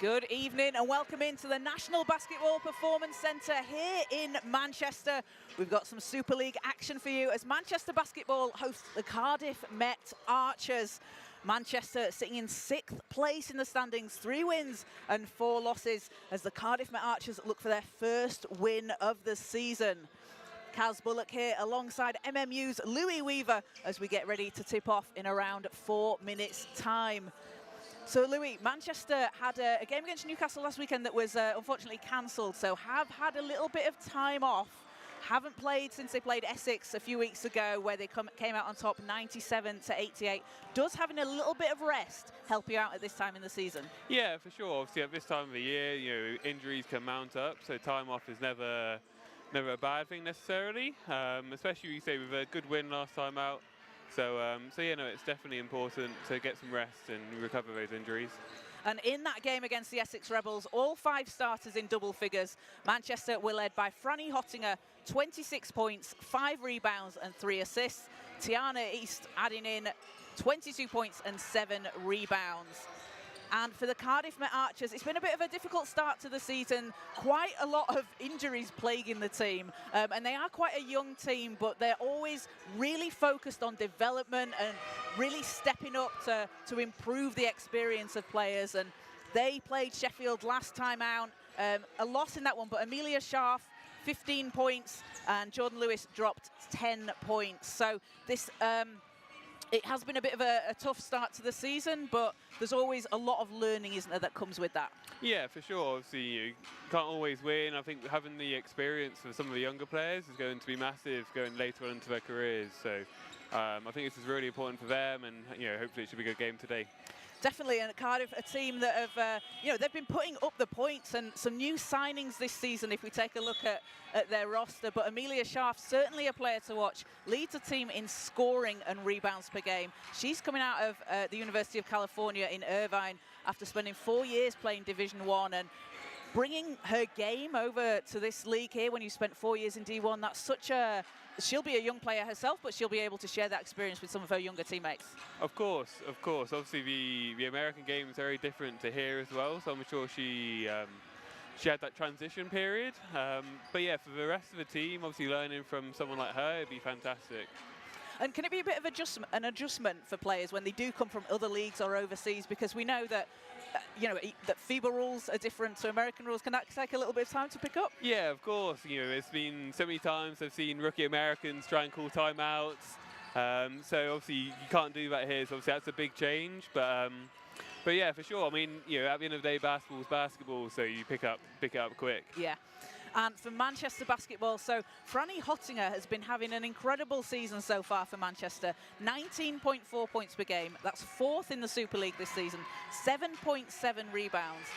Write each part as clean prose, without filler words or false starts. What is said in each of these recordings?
Good evening and welcome into the National Basketball Performance Centre here in Manchester. We've got some Super League action for you as Manchester Basketball hosts the Cardiff Met Archers. Manchester sitting in 6th place in the standings, 3 wins and 4 losses as the Cardiff Met Archers look for their first win of the season. Kaz Bullock here alongside MMU's Louis Weaver as we get ready to tip off in around 4 minutes' time. So, Louis, Manchester had a game against Newcastle last weekend that was unfortunately cancelled, so have had a little bit of time off. Haven't played since they played Essex a few weeks ago, where they came out on top 97-88. Does having a little bit of rest help you out at this time in the season? Yeah, for sure. Obviously, at this time of the year, injuries can mount up, so time off is never a bad thing necessarily, especially, you say, with a good win last time out. So it's definitely important to get some rest and recover those injuries. And in that game against the Essex Rebels, all 5 starters in double figures. Manchester were led by Franny Hottinger, 26 points, 5 rebounds and 3 assists. Tiana East adding in 22 points and 7 rebounds. And for the Cardiff Met Archers, it's been a bit of a difficult start to the season. Quite a lot of injuries plaguing the team. And they are quite a young team, but they're always really focused on development and really stepping up to improve the experience of players. And they played Sheffield last time out. A loss in that one, but Amelia Scharf, 15 points, and Jordan Lewis dropped 10 points. So this... it has been a bit of a tough start to the season, but there's always a lot of learning, isn't there, that comes with that? Yeah, for sure. Obviously, you can't always win. I think having the experience for some of the younger players is going to be massive going later on into their careers. So I think this is really important for them, and hopefully it should be a good game today. Definitely, and Cardiff, a team that have, they've been putting up the points, and some new signings this season if we take a look at their roster. But Amelia Scharf, certainly a player to watch, leads a team in scoring and rebounds per game. She's coming out of the University of California in Irvine after spending 4 years playing Division I, and bringing her game over to this league here when you spent 4 years in D1, that's such a... She'll be a young player herself, but she'll be able to share that experience with some of her younger teammates. Of course. Obviously, the American game is very different to here as well, so I'm sure she had that transition period. But yeah, for the rest of the team, obviously learning from someone like her, it'd be fantastic. And can it be a bit of an adjustment for players when they do come from other leagues or overseas? Because we know that that FIBA rules are different to American rules. Can that take a little bit of time to pick up? Yeah, of course. It's been so many times I've seen rookie Americans try and call timeouts. So obviously you can't do that here. So obviously that's a big change. But yeah, for sure. I mean, at the end of the day, basketball's basketball, so you pick it up quick. Yeah. And for Manchester Basketball, so Franny Hottinger has been having an incredible season so far for Manchester. 19.4 points per game. That's 4th in the Super League this season. 7.7 rebounds,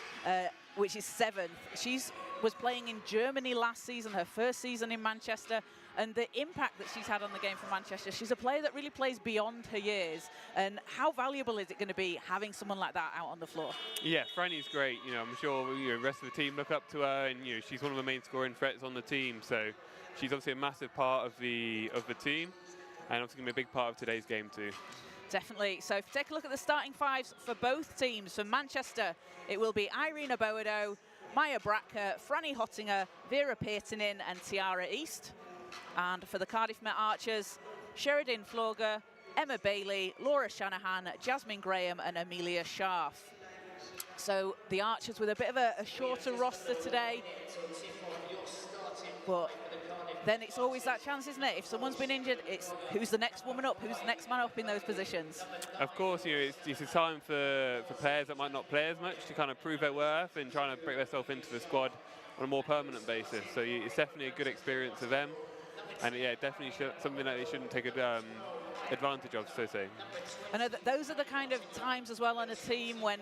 which is 7th. She was playing in Germany last season, her first season in Manchester, and the impact that she's had on the game for Manchester. She's a player that really plays beyond her years. And how valuable is it going to be having someone like that out on the floor? Yeah, Franny's great. I'm sure the rest of the team look up to her, and she's one of the main scoring threats on the team. So she's obviously a massive part of the team, and obviously going to be a big part of today's game too. Definitely. So if you take a look at the starting 5s for both teams, for Manchester, it will be Irina Boado, Maya Bracker, Franny Hottinger, Vera Peertinen and Tiara East. And for the Cardiff Met Archers, Sheridan Flauger, Emma Bailey, Laura Shanahan, Jasmine Graham and Amelia Scharf. So the Archers with a bit of a shorter roster today. But then it's always that chance, isn't it? If someone's been injured, it's who's the next woman up, who's the next man up in those positions. Of course, it's a time for players that might not play as much to kind of prove their worth and trying to break themselves into the squad on a more permanent basis. So it's definitely a good experience for them. And yeah, definitely something that they shouldn't take advantage of, so to say. I know that those are the kind of times as well on a team when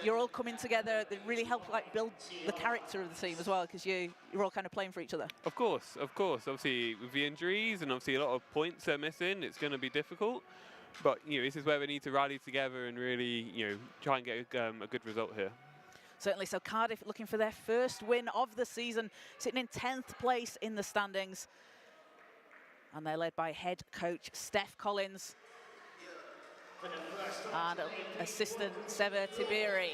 you're all coming together that really help build the character of the team as well, because you're all kind of playing for each other. Of course. Obviously, with the injuries and obviously a lot of points they're missing, it's going to be difficult. But this is where we need to rally together and really try and get a good result here. Certainly, so Cardiff looking for their first win of the season, sitting in 10th place in the standings. And they're led by head coach Steph Collins. and assistant Seva Tiberi.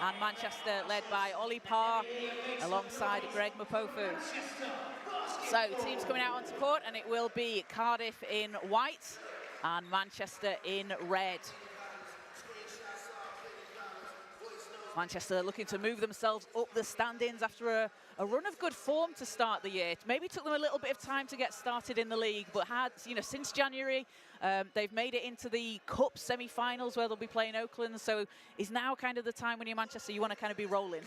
And Manchester led by Ollie Parr alongside Greg Mapofu. So teams coming out onto court, and it will be Cardiff in white and Manchester in red. Manchester looking to move themselves up the standings after a run of good form to start the year. Maybe took them a little bit of time to get started in the league, but had, since January, they've made it into the Cup semi-finals where they'll be playing Oakland. So is now kind of the time when you're Manchester, you want to kind of be rolling?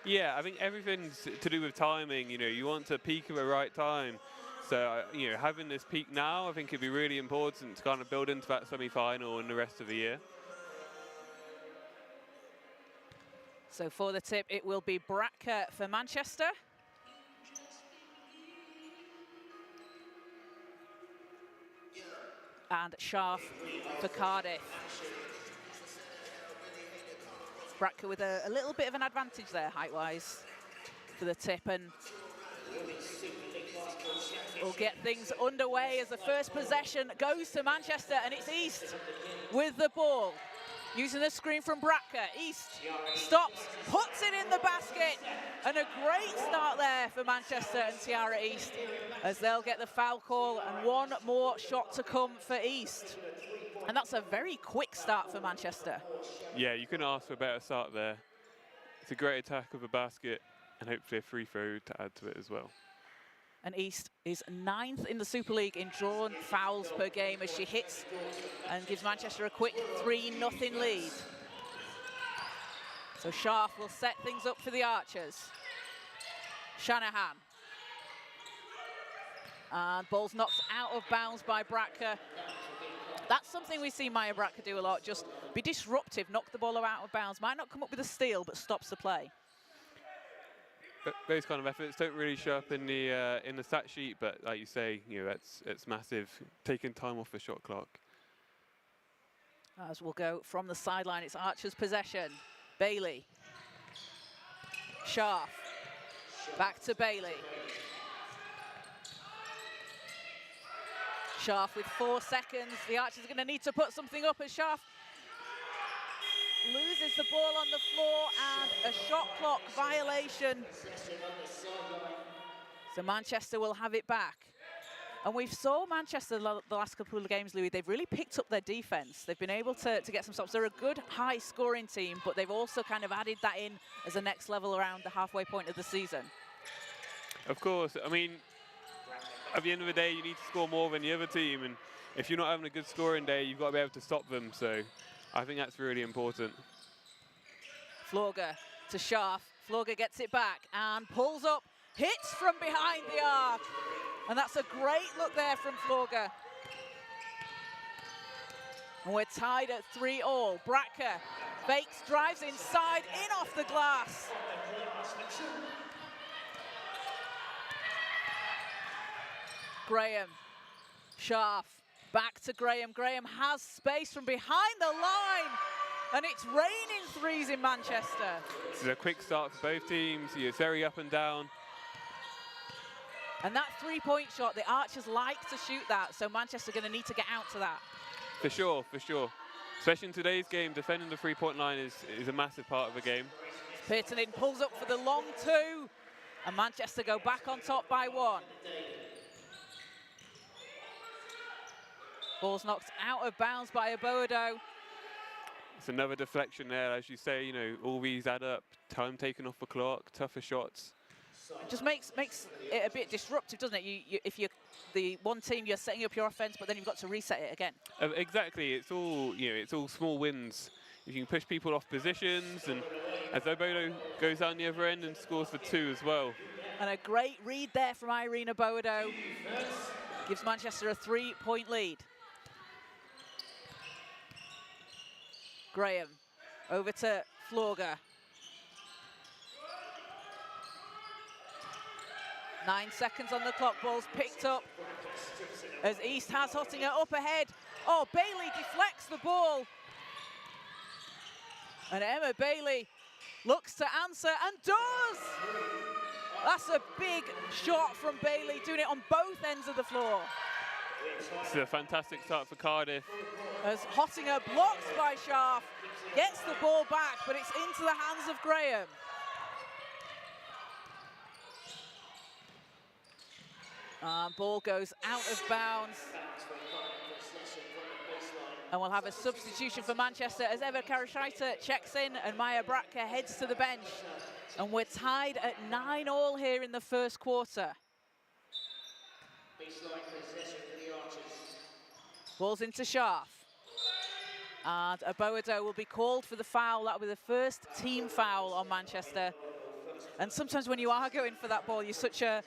Yeah, I think everything's to do with timing. You want to peak at the right time. So, having this peak now, I think it'd be really important to kind of build into that semi-final and the rest of the year. So for the tip, it will be Bratka for Manchester. And Scharf for Cardiff. Bratka with a little bit of an advantage there, height-wise, for the tip. And we'll get things underway as the first possession goes to Manchester, and it's East with the ball. Using the screen from Bratka, East stops, puts it in the basket, and a great start there for Manchester and Tiara East as they'll get the foul call and one more shot to come for East. And that's a very quick start for Manchester. Yeah, you couldn't ask for a better start there. It's a great attack of the basket and hopefully a free throw to add to it as well. And East is 9th in the Super League in drawn fouls per game as she hits and gives Manchester a quick 3-0 lead. So Scharf will set things up for the Archers. Shanahan. And ball's knocked out of bounds by Bratka. That's something we see Maya Bratka do a lot, just be disruptive, knock the ball out of bounds. Might not come up with a steal, but stops the play. Those kind of efforts don't really show up in the stat sheet, but like you say, it's massive, taking time off the shot clock. As we'll go from the sideline, it's Archer's possession. Bailey. Scharf. Back to Bailey. Scharf with 4 seconds. The Archers are going to need to put something up as Scharf loses the ball on the floor and a shot clock violation. So Manchester will have it back. And we've saw Manchester the last couple of games, Louis, they've really picked up their defense. They've been able to get some stops. They're a good high scoring team, but they've also kind of added that in as a next level around the halfway point of the season. Of course, I mean, at the end of the day, you need to score more than the other team. And if you're not having a good scoring day, you've got to be able to stop them. So I think that's really important. Florga to Scharf. Florga gets it back and pulls up, hits from behind the arc. And that's a great look there from Florga. And we're tied at 3-all. Bratka fakes, drives inside, in off the glass. Graham, Scharf, back to Graham. Graham has space from behind the line. And it's raining threes in Manchester. This is a quick start for both teams. It's very up and down. And that three-point shot, the Archers like to shoot that, so Manchester are going to need to get out to that. For sure, for sure. Especially in today's game, defending the three-point line is a massive part of the game. Peartonin pulls up for the long two, and Manchester go back on top by 1. Ball's knocked out of bounds by Aboado. It's another deflection there, as you say, all these add up. Time taken off the clock, tougher shots. It just makes it a bit disruptive, doesn't it? If you're the one team, you're setting up your offense, but then you've got to reset it again. Exactly, it's all it's all small wins. You can push people off positions, and as Aboado goes down the other end and scores for 2 as well. And a great read there from Irene Aboado. Gives Manchester a 3-point lead. Graham over to Florga. 9 seconds on the clock, ball's picked up as East has Hottinger up ahead. Oh, Bailey deflects the ball. And Emma Bailey looks to answer and does! That's a big shot from Bailey, doing it on both ends of the floor. This is a fantastic start for Cardiff. As Hottinger blocks by Scharf, gets the ball back, but it's into the hands of Graham. Ball goes out of bounds. And we'll have a substitution for Manchester as Eva Karashaita checks in and Maya Bratka heads to the bench. And we're tied at 9-all here in the first quarter. Ball's into Scharf. And Aboado will be called for the foul. That'll be the first team foul on Manchester. And sometimes when you are going for that ball, you're such a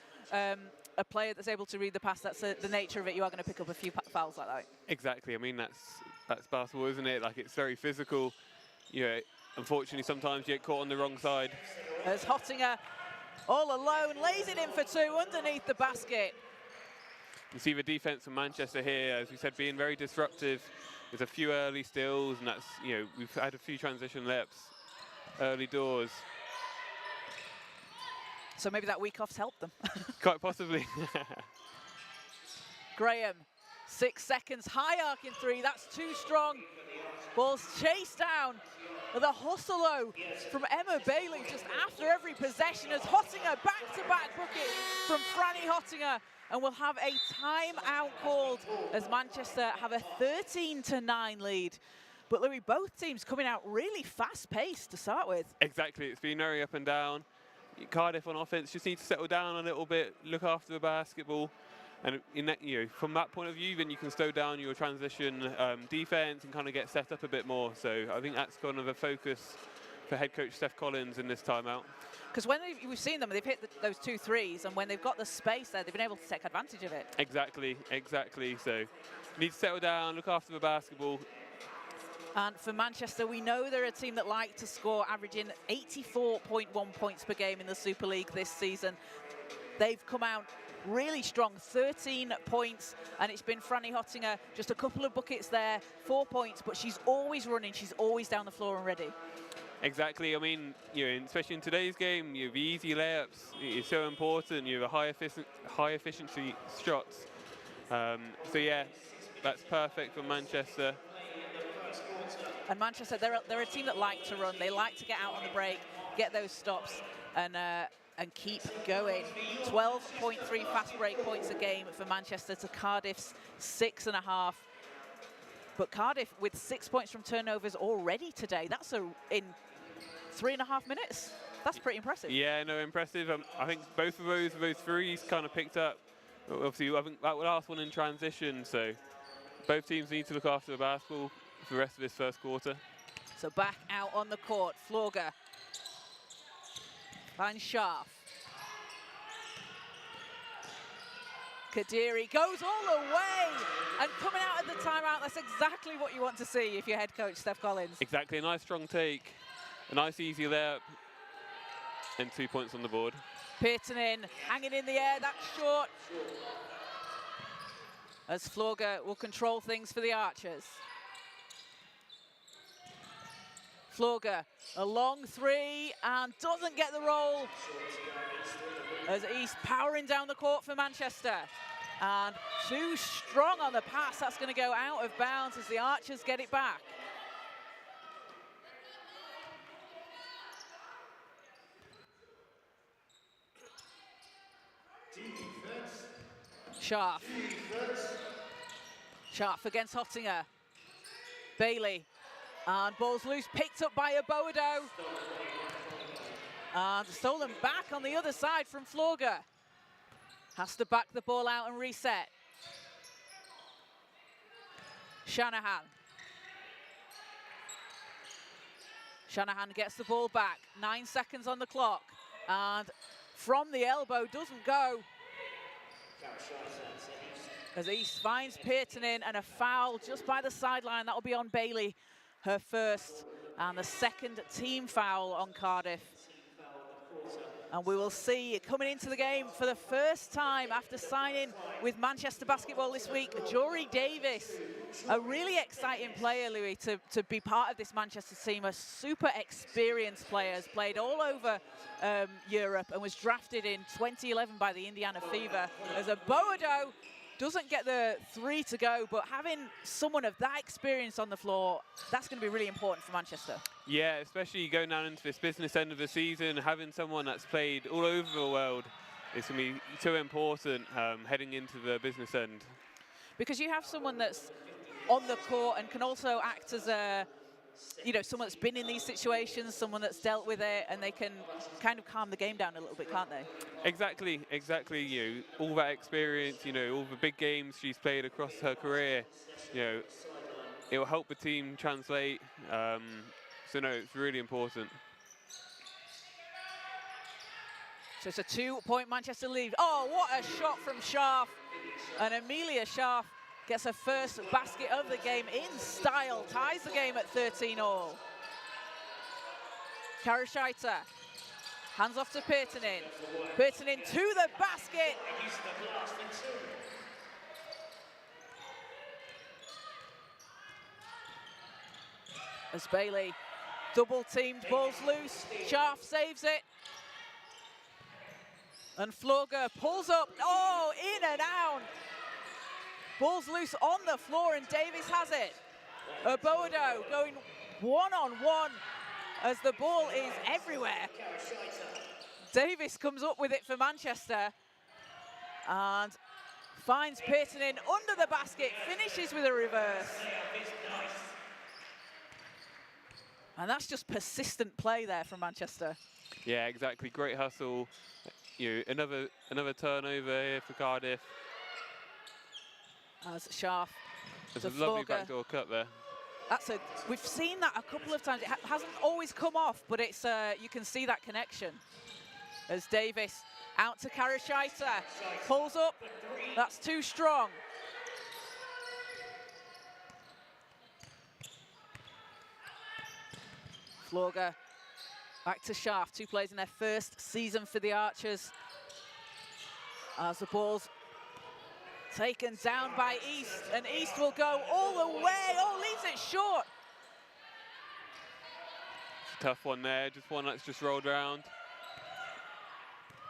player that's able to read the pass. That's the nature of it. You are going to pick up a few fouls like that. Exactly. I mean, that's basketball, isn't it? Like, it's very physical. You know, unfortunately, sometimes you get caught on the wrong side. As Hottinger, all alone, lays it in for two underneath the basket. You see the defense from Manchester here, as we said, being very disruptive. There's a few early steals, and that's, you know, we've had a few transition layups early doors. So maybe that week off's helped them. Quite possibly. Graham, 6 seconds, high arcing three, that's too strong. Ball's chased down with a hustle from Emma Bailey just after every possession as Hottinger back-to-back bucket from Franny Hottinger. And we'll have a timeout called as Manchester have a 13-9 lead. But Louis, both teams coming out really fast-paced to start with. Exactly, it's been very up and down. Cardiff on offense just need to settle down a little bit, look after the basketball. And in that, you know, from that point of view, then you can slow down your transition defense and kind of get set up a bit more. So I think that's kind of a focus for head coach Steph Collins in this timeout. Because when we've seen them, they've hit those 2 threes, and when they've got the space there, they've been able to take advantage of it. Exactly. So you need to settle down, look after the basketball. And for Manchester, we know they're a team that like to score, averaging 84.1 points per game in the Super League this season. They've come out really strong, 13 points, and it's been Franny Hottinger, just a couple of buckets there, 4 points, but she's always running, she's always down the floor and ready. Exactly. I mean, you know, especially in today's game, you know, the easy layups is so important. You have high efficiency shots. So yeah, that's perfect for Manchester. And Manchester, they're a team that like to run. They like to get out on the break, get those stops, and keep going. 12.3 fast break points a game for Manchester to Cardiff's 6.5. But Cardiff with 6 points from turnovers already today. That's in 3.5 minutes. That's pretty impressive. Yeah, no, impressive. I think both of those threes kind of picked up. Obviously, I think that last one in transition. So both teams need to look after the basketball for the rest of this first quarter. So back out on the court, Florga finds Scharf. Kadiri goes all the way, and coming out at the timeout, that's exactly what you want to see if you're head coach Steph Collins. Exactly, a nice strong take, a nice easy layup, and 2 points on the board. Peartonen hanging in the air, that's short. As Florga will control things for the Archers. Florga, a long three, and doesn't get the roll. As East powering down the court for Manchester. And too strong on the pass, that's going to go out of bounds as the Archers get it back. Scharf. Scharf against Hottinger. Bailey. And ball's loose, picked up by Aboado. And stolen back on the other side from Florga. Has to back the ball out and reset. Shanahan. Shanahan gets the ball back. 9 seconds on the clock. And from the elbow, doesn't go. As East finds Peartonen, and a foul just by the sideline. That will be on Bailey, her first, and the second team foul on Cardiff. And we will see, coming into the game for the first time after signing with Manchester Basketball this week, Jory Davis, a really exciting player, Louis, to be part of this Manchester team. A super experienced player, has played all over Europe and was drafted in 2011 by the Indiana Fever. As Aboado doesn't get the 3 to go, but having someone of that experience on the floor, that's going to be really important for Manchester. Yeah, especially going down into this business end of the season, having someone that's played all over the world is going to be so important heading into the business end. Because you have someone that's on the court and can also act as a, you know, someone that's been in these situations, someone that's dealt with it, and they can kind of calm the game down a little bit, can't they? Exactly. You know, all that experience, you know, all the big games she's played across her career, you know, it will help the team translate. So no, it's really important. So it's a 2-point Manchester lead. Oh, what a shot from Scharf. And Amelia Scharf gets her first basket of the game in style, ties the game at 13-all. Karashaita, hands off to Pirtinen. Pirtinen to the basket. As Bailey double-teamed, ball's loose. Scharf saves it. And Florger pulls up, oh, in and out. Ball's loose on the floor and Davis has it. Oboado going one-on-one as the ball is everywhere. Davis comes up with it for Manchester and finds Pirtinen under the basket, finishes with a reverse. And that's just persistent play there from Manchester. Yeah, exactly. Great hustle. You know, another turnover here for Cardiff. As Scharf. There's a lovely backdoor cut there. We've seen that a couple of times. It hasn't always come off, but it's you can see that connection. As Davis out to Karashaita, pulls up. That's too strong. Florger back to Scharf. 2 players in their first season for the Archers. As the ball's taken down by East, and East will go all the way. Oh, leaves it short. Tough one there, just one that's just rolled around.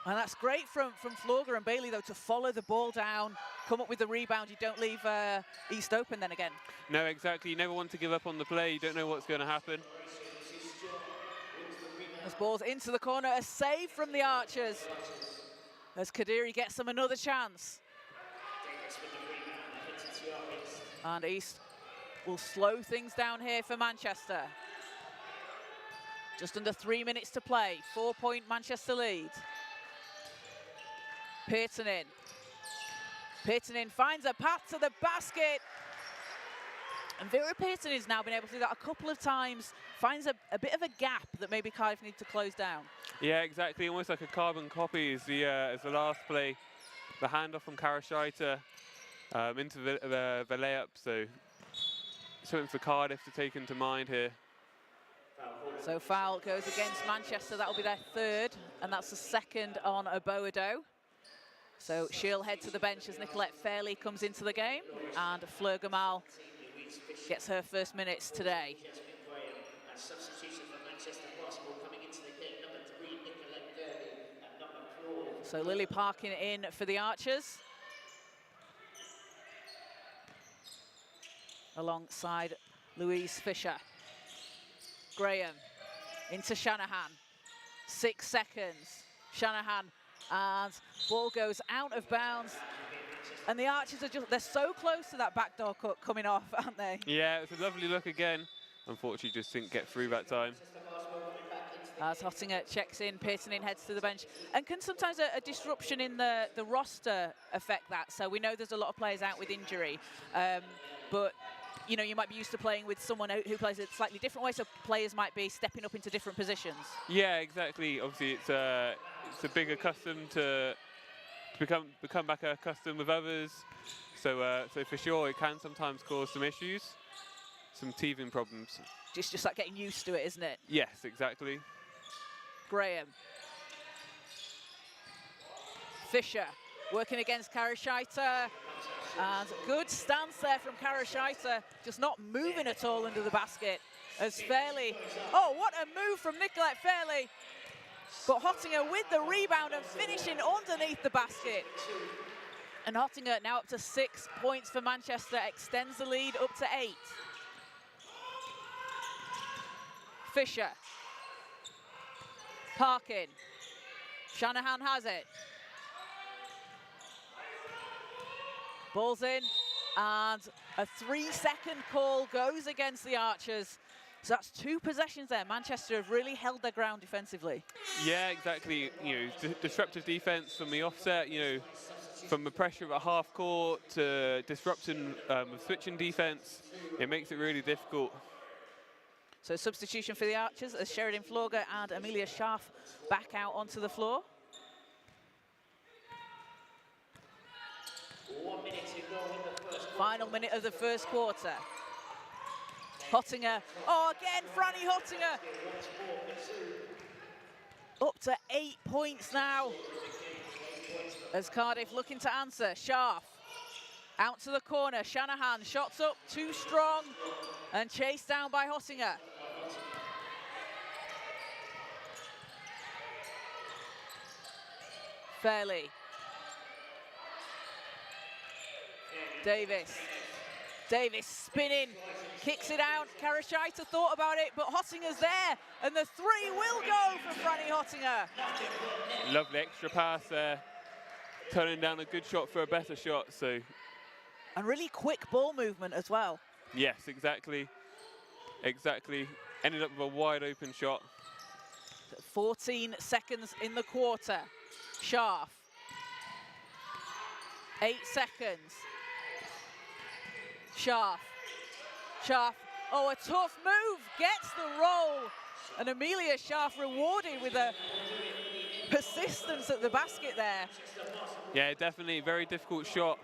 And that's great from Florger and Bailey, though, to follow the ball down, come up with the rebound. You don't leave East open then again. No, exactly. You never want to give up on the play. You don't know what's going to happen. As ball's into the corner, a save from the Archers. As Kadiri gets them another chance. And East will slow things down here for Manchester. Just under 3 minutes to play. 4-point Manchester lead. Pirtinen. Pirtinen finds a path to the basket. And Vera Pirtinen's now been able to do that a couple of times. Finds a bit of a gap that maybe Cardiff need to close down. Yeah, exactly. Almost like a carbon copy is the last play. The handoff from Karashaita into the layup. So something for Cardiff to take into mind here. So foul goes against Manchester. That'll be their 3rd, and that's the 2nd on Oboado. So she'll head to the bench as Nicolette Fairley comes into the game, and Fleur Gamal gets her first minutes today. So Lily Parkin in for the Archers. Alongside Louise Fisher. Graham into Shanahan. 6 seconds. Shanahan, and ball goes out of bounds. And the Archers are they're so close to that backdoor cut coming off, aren't they? Yeah, it's a lovely look again. Unfortunately, just didn't get through that time. As Hottinger checks in, Pirtinen heads to the bench. And can sometimes a disruption in the roster affect that? So we know there's a lot of players out with injury. But, you know, you might be used to playing with someone who plays a slightly different way, so players might be stepping up into different positions. Yeah, exactly. Obviously, it's a bigger custom to become back accustomed with others. So for sure, it can sometimes cause some issues, some teething problems. Just like getting used to it, isn't it? Yes, exactly. Graham. Fisher working against Karashaita. And good stance there from Karashaita, just not moving at all under the basket. As Fairley, oh, what a move from Nicolette Fairley. But Hottinger with the rebound and finishing underneath the basket. And Hottinger now up to 6 points for Manchester, extends the lead up to 8. Fisher. Parkin. Shanahan has it. Ball's in, and a 3-second call goes against the Archers. So that's 2 possessions there. Manchester have really held their ground defensively. Yeah, exactly. Disruptive defense from the offset, from the pressure at half court to disrupting with switching defense, it makes it really difficult. So substitution for the Archers as Sheridan Florger and Amelia Scharf back out onto the floor. 1 minute to go in the first quarter. Final minute of the first quarter. Hottinger, oh again, Franny Hottinger. Up to 8 points now. As Cardiff looking to answer, Scharf. Out to the corner, Shanahan, shots up, too strong, and chased down by Hottinger. Fairley. Davis spinning, kicks it out. Karashaita thought about it, but Hottinger's there, and the 3 will go for Franny Hottinger. Lovely extra pass there, turning down a good shot for a better shot. So, and really quick ball movement as well. Yes, exactly. Ended up with a wide open shot. 14 seconds in the quarter. Scharf. 8 seconds. Scharf, oh, a tough move, gets the roll. And Amelia Scharf rewarded with a persistence at the basket there. Yeah, definitely, very difficult shot.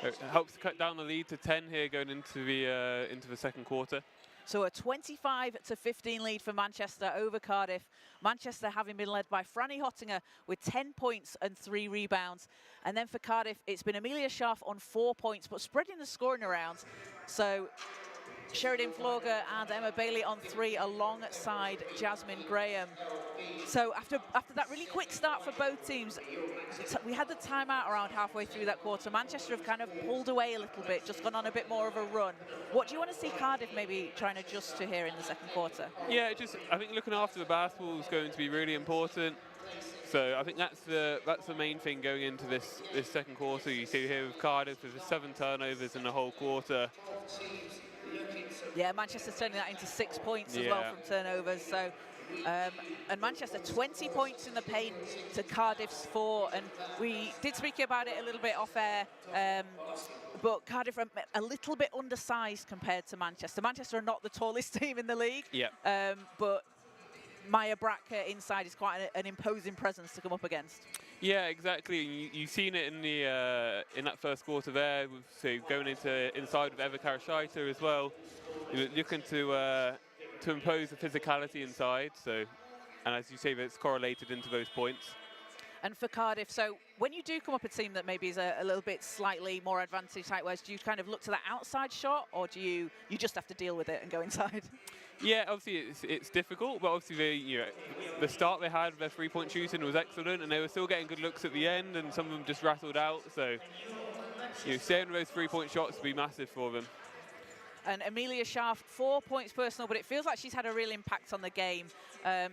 It helps cut down the lead to 10 here going into the second quarter. So a 25-15 lead for Manchester over Cardiff. Manchester having been led by Franny Hottinger with 10 points and 3 rebounds. And then for Cardiff, it's been Amelia Scharf on 4 points, but spreading the scoring around. So Sheridan Florger and Emma Bailey on 3 alongside Jasmine Graham. So after that really quick start for both teams, we had the timeout around halfway through that quarter. Manchester have kind of pulled away a little bit, just gone on a bit more of a run. What do you want to see Cardiff maybe trying to adjust to here in the second quarter? Yeah, I think looking after the basketball is going to be really important. So I think that's the main thing going into this second quarter. You see here with Cardiff, there's 7 turnovers in the whole quarter. Yeah, Manchester's turning that into 6 points as well from turnovers. So, and Manchester 20 points in the paint to Cardiff's 4. And we did speak about it a little bit off air, but Cardiff are a little bit undersized compared to Manchester. Manchester are not the tallest team in the league, but Maya Bracker inside is quite an imposing presence to come up against. Yeah, exactly. You've seen it in that first quarter there, so going inside with Eva Karashaita as well. You're looking to impose the physicality inside. So, and as you say, it's correlated into those points. And for Cardiff, so when you do come up a team that maybe is a little bit slightly more advantage height-wise, do you kind of look to that outside shot, or do you just have to deal with it and go inside? Yeah, obviously it's difficult, but obviously the start they had with their 3-point shooting was excellent, and they were still getting good looks at the end, and some of them just rattled out. So staying with those 3-point shots would be massive for them. And Amelia Scharf, 4 points personal, but it feels like she's had a real impact on the game.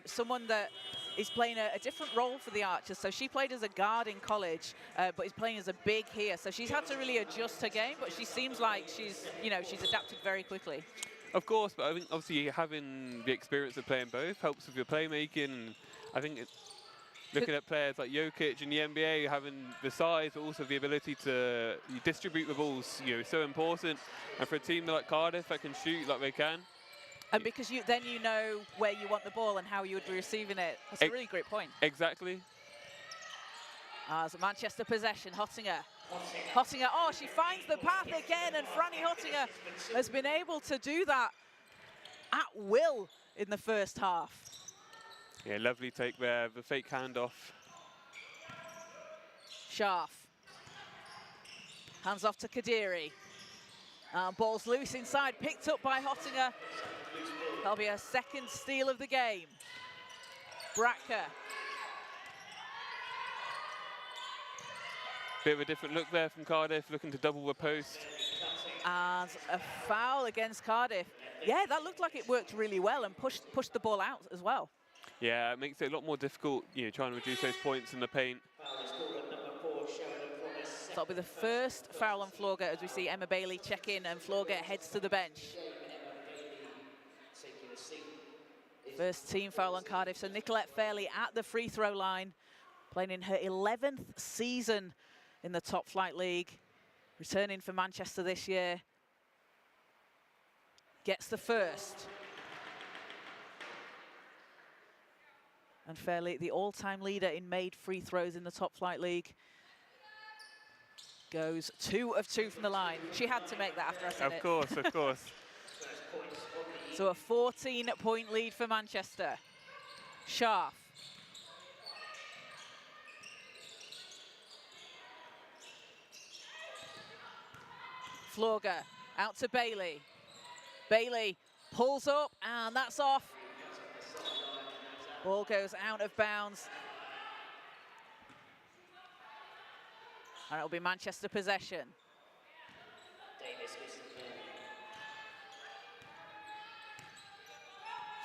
Someone that is playing a different role for the Archers. So she played as a guard in college, but is playing as a big here. So she's had to really adjust her game, but she seems like she's adapted very quickly. Of course, but I think obviously having the experience of playing both helps with your playmaking. I think looking at players like Jokic in the NBA, having the size, but also the ability to distribute the balls, so important. And for a team like Cardiff that can shoot like they can. And because then you know where you want the ball and how you would be receiving it. That's a really great point. Exactly. As a Manchester possession, Hottinger, oh, she finds the path again, and Franny Hottinger has been able to do that at will in the first half. Yeah, lovely take there, the fake handoff. Scharf. Hands off to Kadiri. Ball's loose inside, picked up by Hottinger. That'll be a second steal of the game. Bracker. Bit of a different look there from Cardiff, looking to double the post. And a foul against Cardiff. Yeah, that looked like it worked really well and pushed the ball out as well. Yeah, it makes it a lot more difficult, trying to reduce those points in the paint. So that'll be the first foul on Florga as we see Emma Bailey check in and Florga heads to the bench. First team foul on Cardiff. So Nicolette Fairley at the free throw line, playing in her 11th season in the top flight league, returning for Manchester this year. Gets the first. And Fairley, the all-time leader in made free throws in the top flight league, goes 2 of 2 from the line. She had to make that after I said it. Of course, of course. So a 14-point lead for Manchester. Scharf. Florga out to Bailey. Bailey pulls up and that's off. Ball goes out of bounds. And it'll be Manchester possession.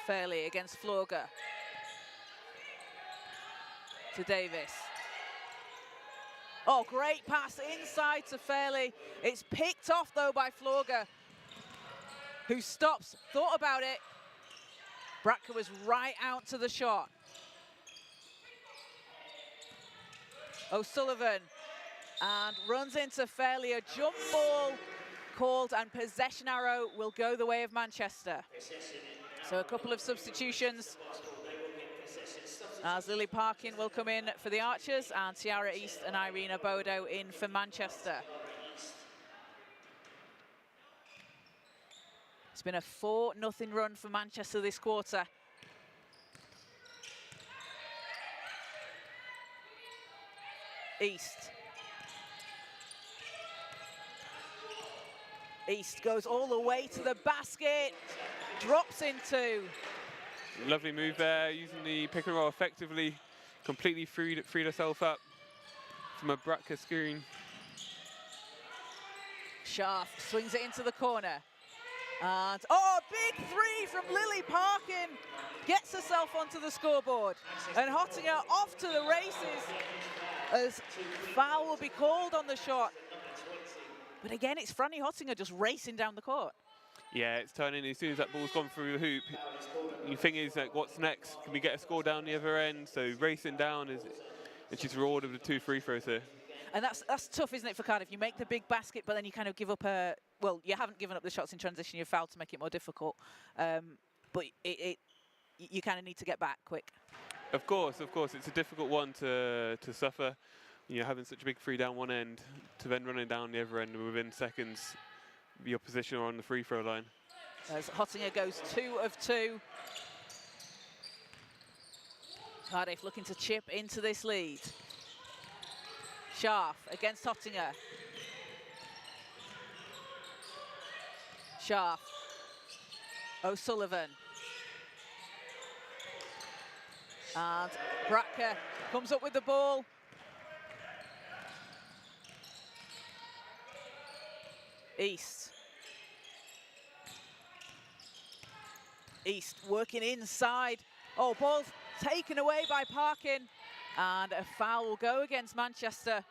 Fairley against Florga. To Davis. Oh, great pass inside to Fairley. It's picked off though by Florga, who stops, thought about it. Bratka was right out to the shot. O'Sullivan and runs into Fairley. A jump ball called and possession arrow will go the way of Manchester. So a couple of substitutions as Lily Parkin will come in for the Archers and Tiara East and Irina Bodo in for Manchester. It's been a 4-0 run for Manchester this quarter. East. East goes all the way to the basket, drops in 2. Lovely move there, using the pick and roll effectively, completely freed herself up from a Bratka screen. Scharf swings it into the corner. And, oh, a big 3 from Lily Parkin. Gets herself onto the scoreboard. And Hottinger off to the races as foul will be called on the shot. But again, it's Franny Hottinger just racing down the court. Yeah, it's turning as soon as that ball's gone through the hoop. The thing is, like, what's next? Can we get a score down the other end? So racing down and she's rewarded with 2 free throws here. And that's tough, isn't it, for Cardiff? You make the big basket, but then you kind of give up well, you haven't given up the shots in transition. You've fouled to make it more difficult. But you kind of need to get back quick. Of course. It's a difficult one to suffer. Having such a big 3 down one end to then running down the other end within seconds. Your position on the free throw line. As Hottinger goes 2 of 2. Cardiff looking to chip into this lead. Scharf against Hottinger. Scharf. O'Sullivan. And Bratka comes up with the ball. East. East working inside. Oh, ball's taken away by Parkin. And a foul will go against Manchester.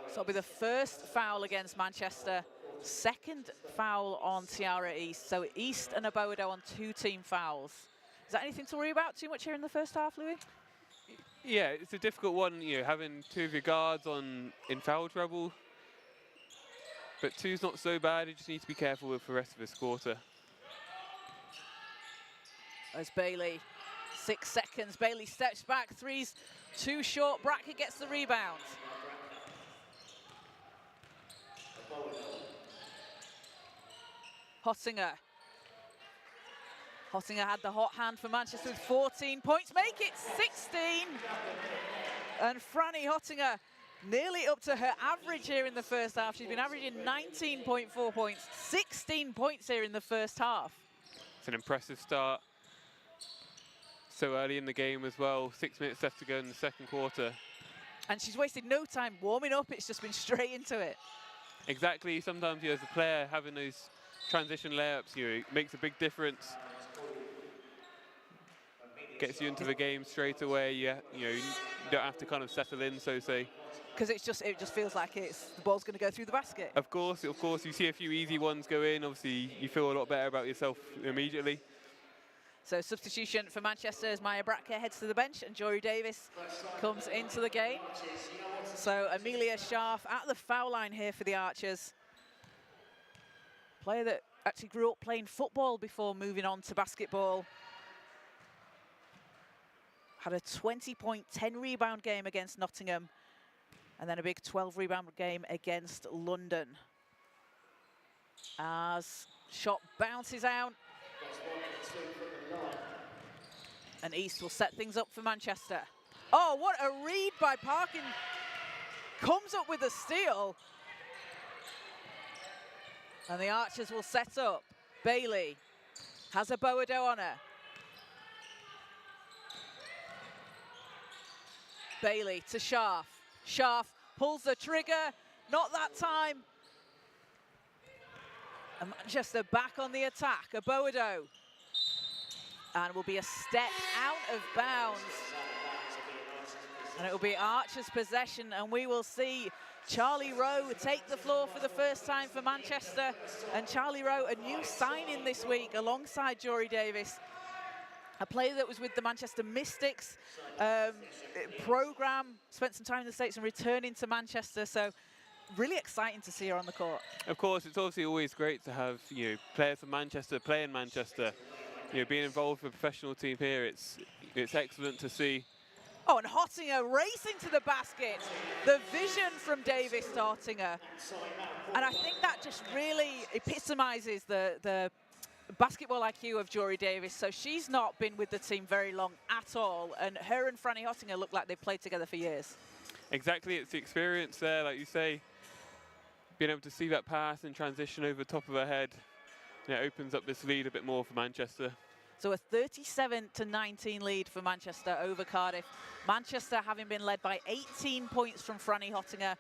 So it'll be the first foul against Manchester. Second foul on Tiara East. So East and Abodo on 2 team fouls. Is that anything to worry about too much here in the first half, Louis? Yeah, it's a difficult one, having 2 of your guards in foul trouble. But 2's not so bad. You just need to be careful with the rest of this quarter. As Bailey, 6 seconds. Bailey steps back. 3's too short. Bratka gets the rebound. Hottinger. Hottinger had the hot hand for Manchester with 14 points. Make it 16. And Franny Hottinger nearly up to her average here in the first half. She's been averaging 19.4 points, 16 points here in the first half. It's an impressive start. So early in the game as well. 6 minutes left to go in the second quarter. And she's wasted no time warming up. It's just been straight into it. Exactly. Sometimes as a player, having those transition layups, it makes a big difference. Gets you into the game straight away. You don't have to kind of settle in, so to say. Because it just feels like the ball's going to go through the basket. Of course, you see a few easy ones go in. Obviously, you feel a lot better about yourself immediately. So substitution for Manchester as Maya Bratke heads to the bench and Jory Davis comes into the game. So Amelia Scharf at the foul line here for the Archers. Player that actually grew up playing football before moving on to basketball. Had a 20-point, 10-rebound game against Nottingham, and then a big 12-rebound game against London. As shot bounces out, and East will set things up for Manchester. Oh, what a read by Parkin. Comes up with a steal. And the Archers will set up. Bailey has a Boado on her. Bailey to Scharf. Scharf pulls the trigger, not that time. And Manchester back on the attack, a Boado. And will be a step out of bounds. And it will be Archer's possession, and we will see Charlie Rowe take the floor for the first time for Manchester. And Charlie Rowe, a new signing this week alongside Jory Davis. A player that was with the Manchester Mystics program, spent some time in the States and returning to Manchester. So really exciting to see her on the court. Of course, it's obviously always great to have players from Manchester play in Manchester. Being involved with a professional team here, it's excellent to see. Oh, and Hottinger racing to the basket. The vision from Davis to Hottinger. And I think that just really epitomises the basketball IQ of Jory Davis. So she's not been with the team very long at all, and her and Franny Hottinger look like they've played together for years. Exactly, it's the experience there, like you say. Being able to see that pass and transition over the top of her head, it opens up this lead a bit more for Manchester. So a 37-19 lead for Manchester over Cardiff. Manchester having been led by 18 points from Franny Hottinger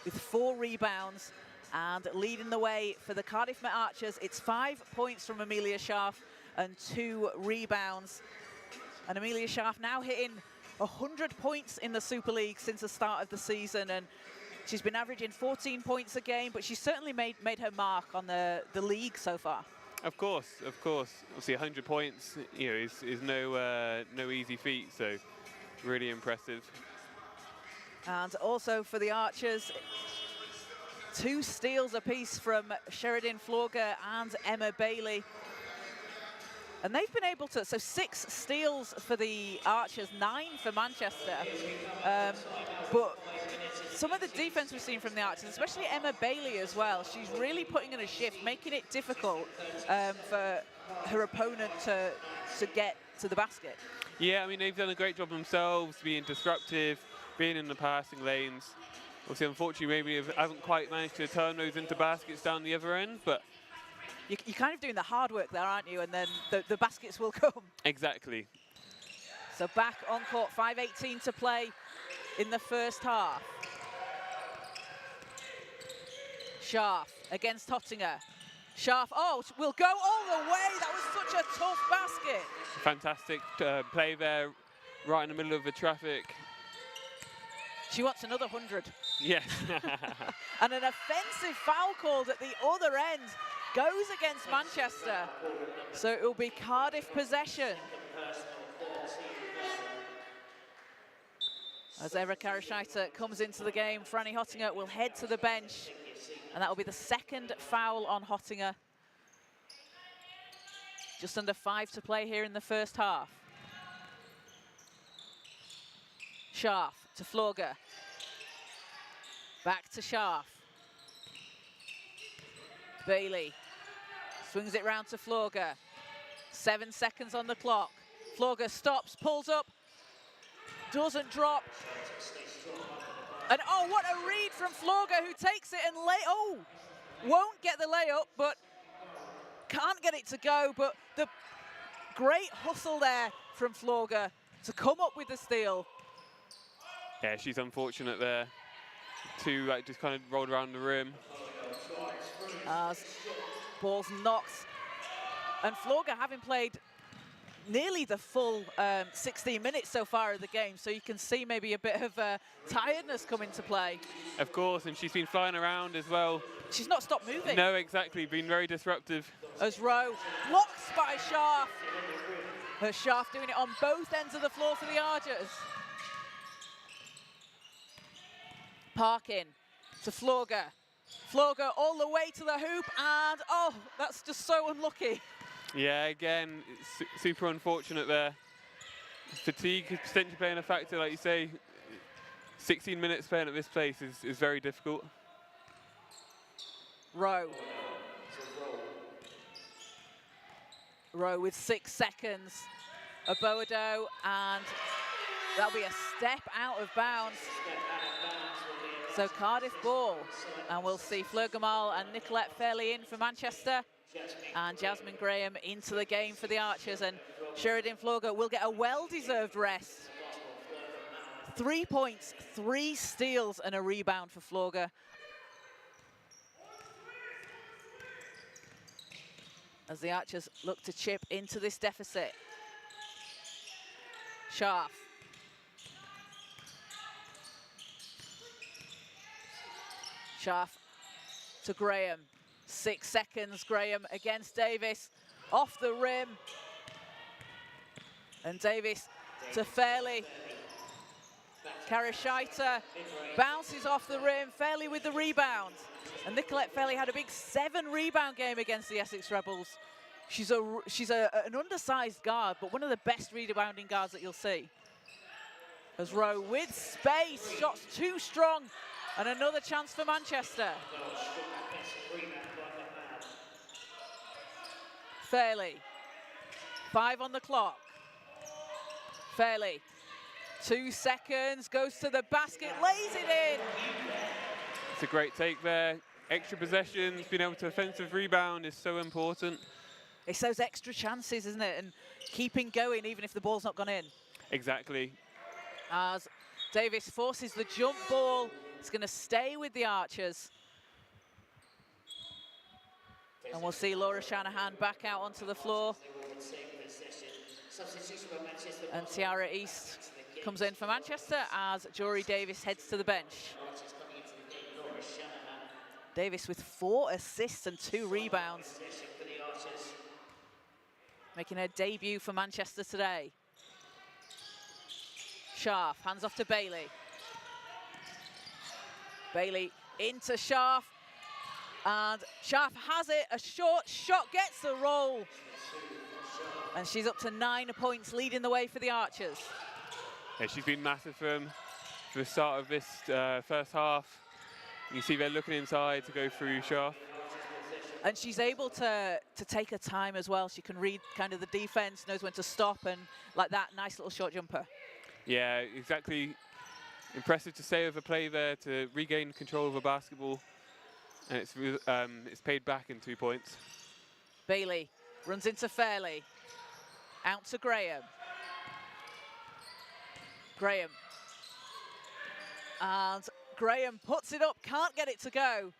with 4 rebounds. And leading the way for the Cardiff Met Archers, it's 5 points from Amelia Scharf and 2 rebounds. And Amelia Scharf now hitting 100 points in the Super League since the start of the season. And she's been averaging 14 points a game, but she's certainly made her mark on the league so far. Of course. Obviously 100 points, is no easy feat, so really impressive. And also for the Archers, 2 steals apiece from Sheridan Florger and Emma Bailey. And they've been able to, so 6 steals for the Archers, 9 for Manchester. But some of the defense we've seen from the Archers, especially Emma Bailey as well, she's really putting in a shift, making it difficult for her opponent to get to the basket. Yeah, I mean, they've done a great job themselves, being disruptive, being in the passing lanes. Obviously, unfortunately, maybe haven't quite managed to turn those into baskets down the other end, but you're kind of doing the hard work there, aren't you? And then the baskets will come. Exactly. So back on court, 5:18 to play in the first half. Scharf against Hottinger. Scharf, will go all the way. That was such a tough basket. Fantastic play there, right in the middle of the traffic. She wants another 100. Yes. And an offensive foul called at the other end goes against Manchester. So it will be Cardiff possession. As Evra Karashaita comes into the game, Franny Hottinger will head to the bench. And that will be the 2nd foul on Hottinger. Just under 5 to play here in the first half. Scharf to Florger. Back to Scharf. Bailey swings it round to Florger. 7 seconds on the clock. Florger stops, pulls up, doesn't drop. And what a read from Florger, who takes it and won't get the layup, but can't get it to go. But the great hustle there from Florger to come up with the steal. Yeah, she's unfortunate there. Two just kind of rolled around the rim. As ball's knocked. And Florga having played nearly the full 16 minutes so far of the game, so you can see maybe a bit of tiredness come into play. Of course, and she's been flying around as well. She's not stopped moving. No, exactly, been very disruptive. As Rowe blocks by Scharf. Her Scharf doing it on both ends of the floor for the Archers. Parkin to Florga. Florga all the way to the hoop, and oh, that's just so unlucky. Yeah, again, it's super unfortunate there. Fatigue is potentially playing a factor, like you say. 16 minutes playing at this place is very difficult. Rowe. Rowe with 6 seconds. Aboado, and that'll be a step out of bounds. So Cardiff ball, and we'll see Fleur Gamal and Nicolette Fairley in for Manchester, and Jasmine Graham into the game for the Archers, and Sheridan Florga will get a well-deserved rest. 3 points, 3 steals, and a rebound for Florga. As the Archers look to chip into this deficit. Scharf. Scharf to Graham. 6 seconds, Graham against Davis. Off the rim. And Davis to Fairley. Karashita bounces off the rim. Fairley with the rebound. And Nicolette Fairley had a big 7 rebound game against the Essex Rebels. She's an undersized guard, but one of the best rebounding guards that you'll see. As Rowe with space, shots too strong, and another chance for Manchester. Fairley, 5 on the clock. Fairley, 2 seconds, goes to the basket, lays it in. It's a great take there. Extra possessions, being able to offensive rebound is so important. It's those extra chances, isn't it? And keeping going even if the ball's not gone in. Exactly. As Davis forces the jump ball, it's going to stay with the Archers. And we'll see Laura Shanahan back out onto the floor. And Tiara East comes in for Manchester as Jory Davis heads to the bench. Davis with 4 assists and 2 rebounds. Making her debut for Manchester today. Scharf, hands off to Bailey. Bailey into Scharf. And Scharf has it, a short shot, gets the roll. And she's up to 9 points, leading the way for the Archers. Yeah, she's been massive for them for the start of this first half. You see they're looking inside to go through Scharf. And she's able to take her time as well. She can read kind of the defense, knows when to stop, and like that, nice little short jumper. Yeah, exactly. Impressive to stay with the play there, to regain control of the basketball. And it's paid back in 2 points. Bailey runs into Fairley. Out to Graham. Graham. And Graham puts it up, can't get it to go.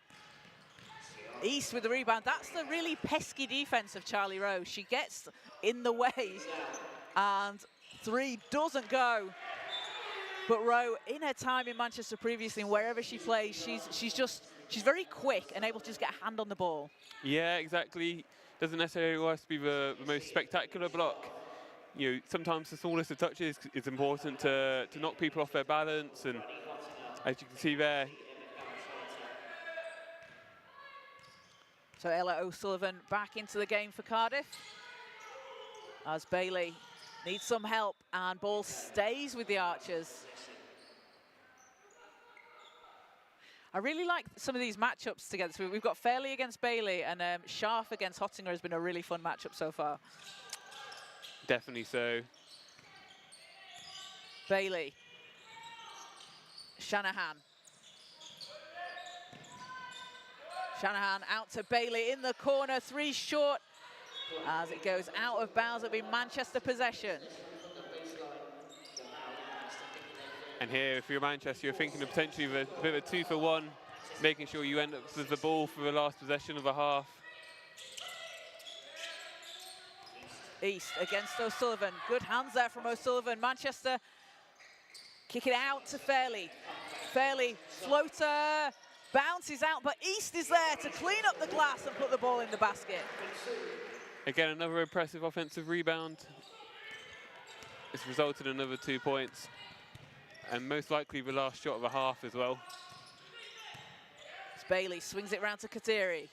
East with the rebound. That's the really pesky defense of Charlie Rowe. She gets in the way, and 3 doesn't go. But Rowe, in her time in Manchester previously, and wherever she plays, she's very quick and able to just get a hand on the ball. Yeah, exactly. Doesn't necessarily always be the most spectacular block. You know, sometimes the smallest of touches is important to knock people off their balance, and as you can see there. So Ella O'Sullivan back into the game for Cardiff. As Bailey needs some help, and ball stays with the Archers. I really like some of these matchups together. So we've got Fairley against Bailey, and Scharf against Hottinger has been a really fun matchup so far. Definitely so. Bailey. Shanahan. Shanahan out to Bailey in the corner, 3 short. As it goes out of bounds, it'll be Manchester possession. And here, if you're Manchester, you're thinking of potentially a bit of a 2-for-1, making sure you end up with the ball for the last possession of a half. East against O'Sullivan. Good hands there from O'Sullivan. Manchester kick it out to Fairley. Fairley, floater, bounces out, but East is there to clean up the glass and put the ball in the basket. Again, another impressive offensive rebound. It's resulted in another 2 points. And most likely the last shot of a half as well. It's Bailey, swings it round to Kadiri.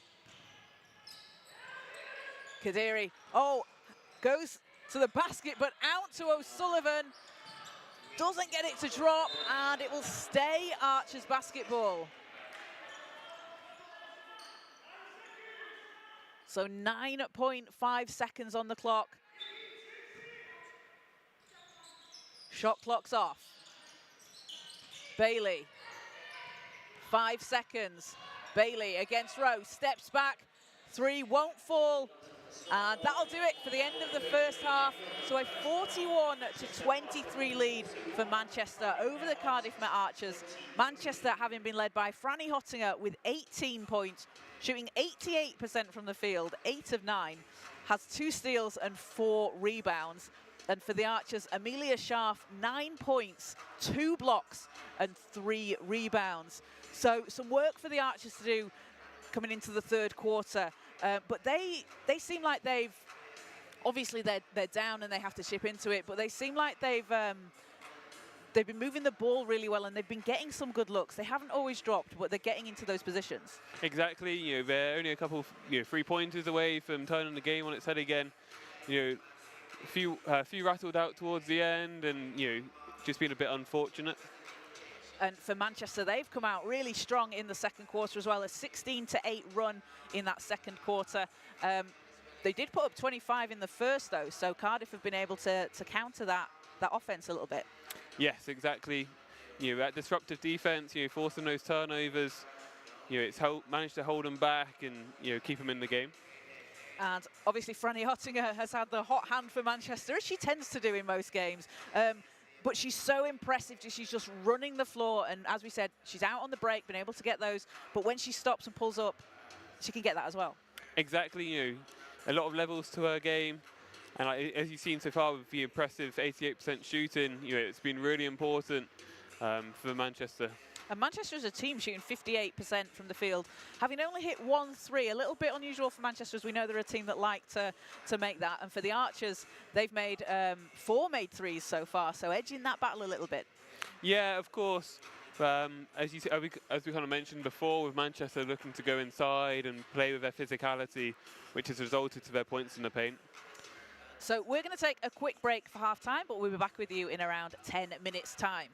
Kadiri, oh, goes to the basket, but out to O'Sullivan. Doesn't get it to drop, and it will stay Archers basketball. So 9.5 seconds on the clock. Shot clock's off. Bailey, 5 seconds. Bailey against Rowe, steps back. 3 won't fall. And that'll do it for the end of the first half. So a 41-23 lead for Manchester over the Cardiff Met Archers. Manchester having been led by Franny Hottinger with 18 points, shooting 88% from the field, 8 of 9, has 2 steals and 4 rebounds. And for the Archers, Amelia Scharf, 9 points, 2 blocks and 3 rebounds. So some work for the Archers to do coming into the third quarter. But they seem like they've, obviously they're down and they have to chip into it, but they seem like they've been moving the ball really well and they've been getting some good looks. They haven't always dropped, but they're getting into those positions. Exactly, you know, they're only a couple, 3-pointers away from turning the game on its head again. You know, a few rattled out towards the end and, just been a bit unfortunate. And for Manchester, they've come out really strong in the second quarter as well, a 16-8 run in that second quarter. They did put up 25 in the first, though, so Cardiff have been able to counter that offense a little bit. Yes, exactly. That disruptive defense, forcing those turnovers, it's managed to hold them back and, keep them in the game. And obviously, Franny Hottinger has had the hot hand for Manchester, as she tends to do in most games. But she's so impressive. She's just running the floor. And as we said, she's out on the break, been able to get those. But when she stops and pulls up, she can get that as well. Exactly. A lot of levels to her game. And as you've seen so far with the impressive 88% shooting, it's been really important for Manchester. And Manchester as a team shooting 58% from the field, having only hit 1 3, a little bit unusual for Manchester, as we know they're a team that like to make that. And for the Archers, they've made 4 made threes so far, so edging that battle a little bit. Yeah, of course. As we kind of mentioned before, with Manchester looking to go inside and play with their physicality, which has resulted to their points in the paint. So we're going to take a quick break for half-time, but we'll be back with you in around 10 minutes' time.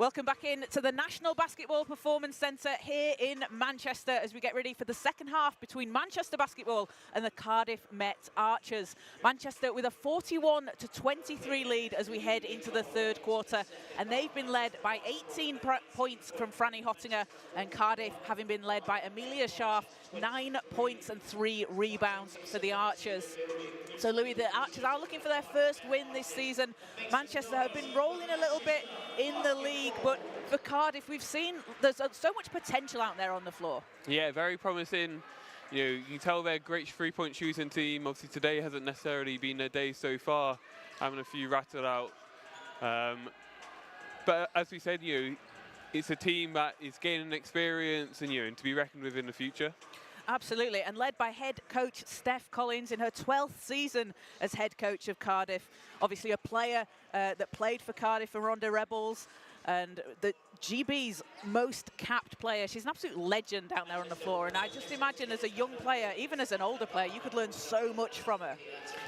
Welcome back in to the National Basketball Performance Centre here in Manchester as we get ready for the second half between Manchester Basketball and the Cardiff Met Archers. Manchester with a 41-23 lead as we head into the third quarter, and they've been led by 18 points from Franny Hottinger, and Cardiff having been led by Amelia Scharf, 9 points and 3 rebounds for the Archers. So Louis, the Archers are looking for their first win this season. Manchester have been rolling a little bit in the league, but for Cardiff, we've seen there's so much potential out there on the floor. Yeah, very promising. You can tell they're a great three-point shooting team. Obviously, today hasn't necessarily been their day so far, having a few rattled out. But as we said, it's a team that is gaining experience and to be reckoned with in the future. Absolutely, and led by head coach Steph Collins in her 12th season as head coach of Cardiff. Obviously a player that played for Cardiff and Ronda Rebels, and the GB's most capped player. She's an absolute legend out there on the floor, and I just imagine as a young player, even as an older player, you could learn so much from her.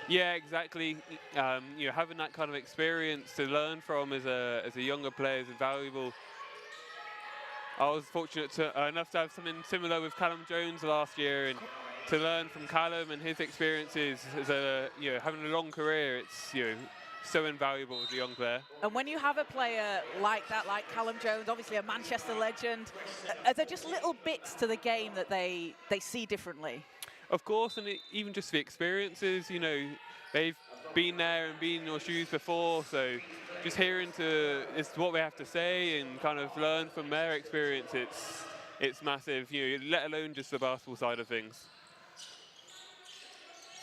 Yeah, exactly. Having that kind of experience to learn from as a younger player is invaluable. I was fortunate enough to have something similar with Callum Jones last year, and to learn from Callum and his experiences as having a long career. It's so invaluable as a young player. And when you have a player like that, like Callum Jones, obviously a Manchester legend, are there just little bits to the game that they see differently? Of course, and even just the experiences. They've been there and been in your shoes before, so just hearing it's what they have to say and kind of learn from their experience, it's massive, let alone just the basketball side of things.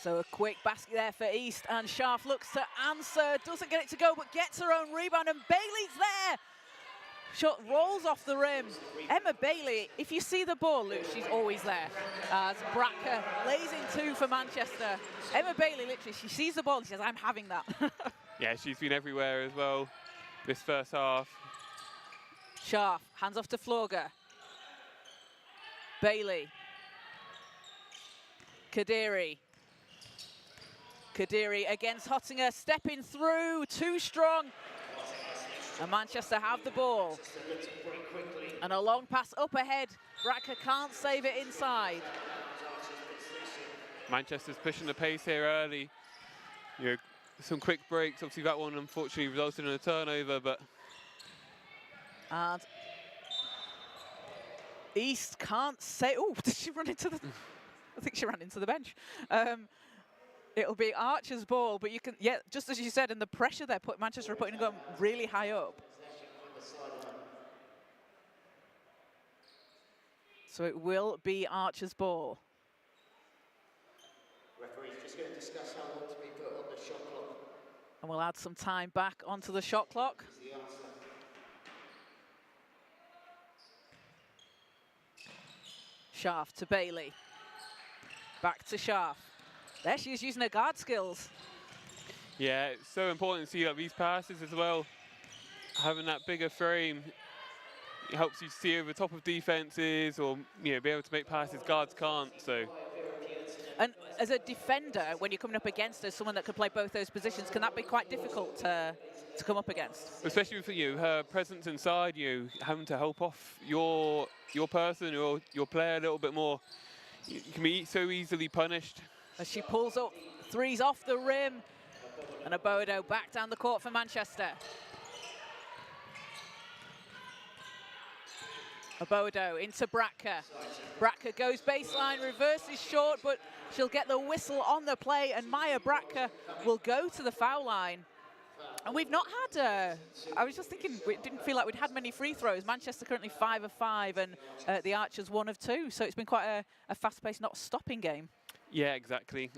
So a quick basket there for East, and Scharf looks to answer, doesn't get it to go, but gets her own rebound, and Bailey's there. Shot rolls off the rim. Emma Bailey, if you see the ball, Luke, she's always there. As Bracker lays in 2 for Manchester. Emma Bailey, literally, she sees the ball and she says, I'm having that. Yeah, she's been everywhere as well this first half. Scharf, hands off to Florger. Bailey. Kadiri. Kadiri against Hottinger, stepping through, too strong. And Manchester have the ball. And a long pass up ahead. Bracker can't save it inside. Manchester's pushing the pace here early. Some quick breaks. Obviously, that one unfortunately resulted in a turnover, but. And East can't say. Oh, did she run into the? I think she ran into the bench. It'll be Archer's ball, but you can, just as you said, and the pressure Manchester are putting them really high up. So it will be Archer's ball. Referee's just going to discuss how long to be put on the shot clock. And we'll add some time back onto the shot clock. Scharf to Bailey. Back to Scharf. There she is using her guard skills. Yeah, it's so important to see these passes as well. Having that bigger frame, it helps you see over the top of defenses or be able to make passes guards can't. So. And as a defender, when you're coming up against her, someone that could play both those positions, can that be quite difficult to come up against? Especially for her presence inside having to help off your person or your player a little bit more. You can be so easily punished. As she pulls up threes off the rim, and Abodo back down the court for Manchester. Abodo into Bracker. Bracker goes baseline, reverses short, but she'll get the whistle on the play, and Maya Bracker will go to the foul line. And we've not had, I was just thinking, it didn't feel like we'd had many free throws. Manchester currently 5 of 5, and the Archers 1 of 2. So it's been quite a fast-paced, not stopping game. Yeah, exactly.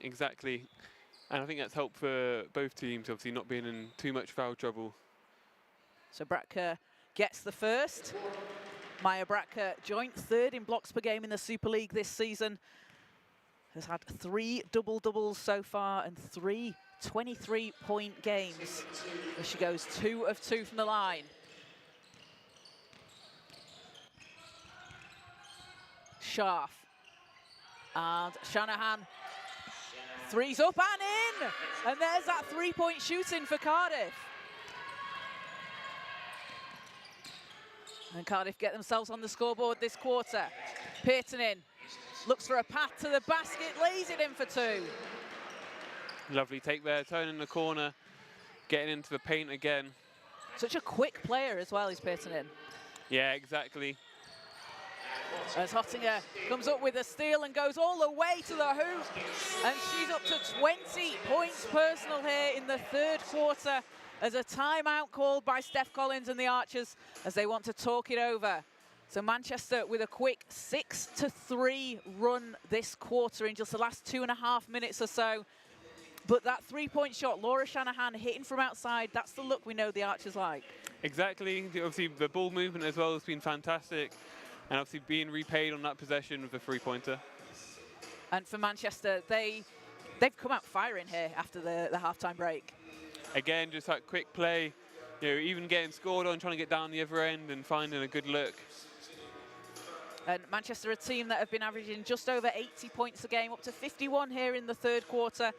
And I think that's helped for both teams, obviously not being in too much foul trouble. So Bracker gets the first. Maya Bracker, joint 3rd in blocks per game in the Super League this season. Has had 3 double-doubles so far and 3 23-point games. As she goes 2 of 2 from the line. Scharf. And Shanahan, threes up and in! And there's that 3-point shooting for Cardiff. And Cardiff get themselves on the scoreboard this quarter. Pearton in, looks for a path to the basket, lays it in for 2. Lovely take there, turning the corner, getting into the paint again. Such a quick player as well, is Pearton in. Yeah, exactly. As Hottinger comes up with a steal and goes all the way to the hoop. And she's up to 20 points personal here in the 3rd quarter as a timeout called by Steph Collins and the Archers as they want to talk it over. So Manchester with a quick 6-3 run this quarter in just the last 2.5 minutes or so. But that 3-point shot, Laura Shanahan hitting from outside, that's the look we know the Archers like. Exactly. Obviously, the ball movement as well has been fantastic. And obviously being repaid on that possession with a 3-pointer. And for Manchester, they've come out firing here after the halftime break. Again, just that quick play, you know, even getting scored on, trying to get down the other end and finding a good look. And Manchester, a team that have been averaging just over 80 points a game, up to 51 here in the 3rd quarter.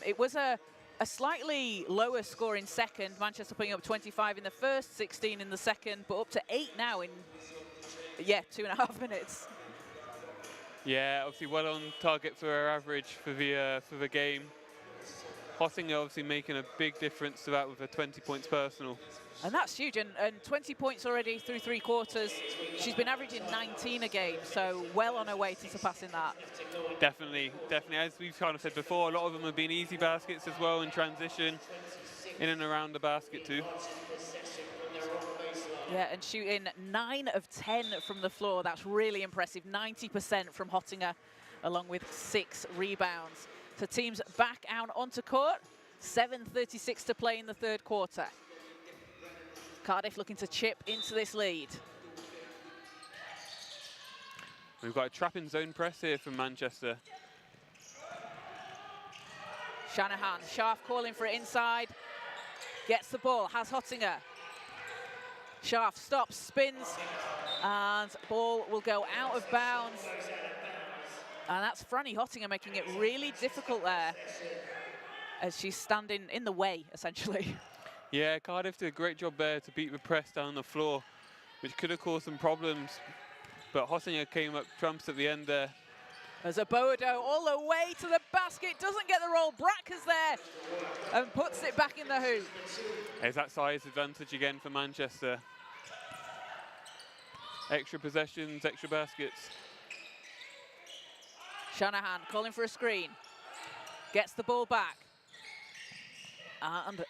It was a slightly lower score in second. Manchester putting up 25 in the first, 16 in the second, but up to 8 now in, 2.5 minutes. Yeah, obviously well on target for our average for the game. Hottinger obviously making a big difference to that with a 20 points personal. And that's huge, and 20 points already through 3 quarters. She's been averaging 19 a game, so well on her way to surpassing that. Definitely, definitely. As we've kind of said before, a lot of them have been easy baskets as well in transition, in and around the basket too. Yeah, and shooting 9 of 10 from the floor. That's really impressive. 90% from Hottinger, along with 6 rebounds. So teams back out onto court. 7:36 to play in the 3rd quarter. Cardiff looking to chip into this lead. We've got a trapping zone press here from Manchester. Shanahan, Scharf calling for it inside. Gets the ball, has Hottinger. Scharf stops, spins, and ball will go out of bounds. And that's Franny Hottinger making it really difficult there as she's standing in the way, essentially. Yeah, Cardiff did a great job there to beat the press down the floor, which could have caused some problems. But Hottinger came up trumps at the end there. As a Boado all the way to the basket, doesn't get the roll. Bracker's there and puts it back in the hoop. There's that size advantage again for Manchester. Extra possessions, extra baskets. Shanahan calling for a screen. Gets the ball back. And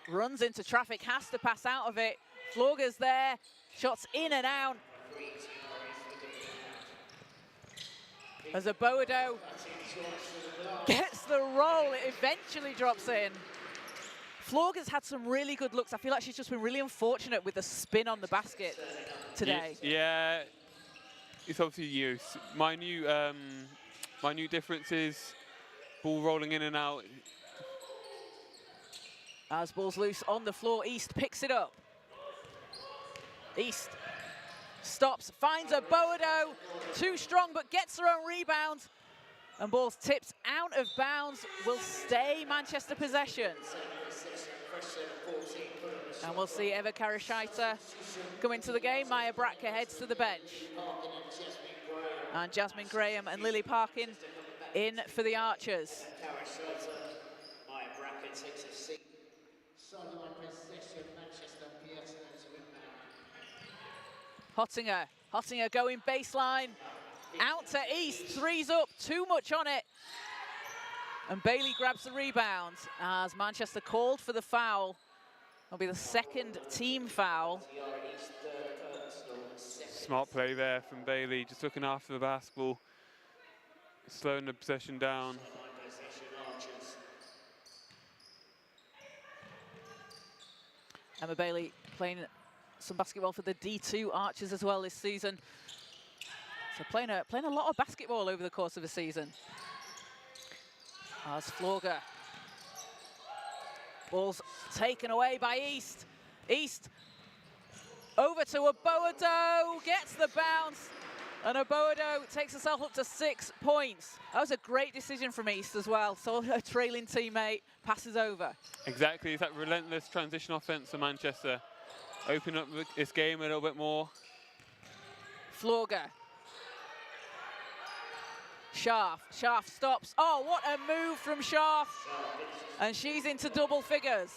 runs into traffic, has to pass out of it. Florger's there, shots in and out. As a Boado gets the roll, it eventually drops in. Florger's had some really good looks. I feel like she's just been really unfortunate with the spin on the basket today. Yeah, it's obviously you. Minute differences, ball rolling in and out. As ball's loose on the floor, East picks it up. East stops, finds a Boado, too strong, but gets her own rebound. And ball's tipped out of bounds, will stay Manchester possession. And we'll see Eva Karashaita come into the game. Maya Bratka heads to the bench. And Jasmine Graham and Lily Parkin in for the Archers. Hottinger going baseline, out to East, threes up, too much on it. And Bailey grabs the rebound as Manchester called for the foul. It'll be the 2nd team foul. Smart play there from Bailey, just looking after the basketball, slowing the possession down. Emma Bailey playing some basketball for the D2 Archers as well this season. So playing a lot of basketball over the course of a season. As Florger. Ball's taken away by East. East over to Aboado, gets the bounce. And Aboado takes herself up to 6 points. That was a great decision from East as well. So her trailing teammate passes over. Exactly, it's that relentless transition offense for Manchester. open up this game a little bit more. Florger. Scharf stops. Oh, what a move from Scharf. And she's into double figures.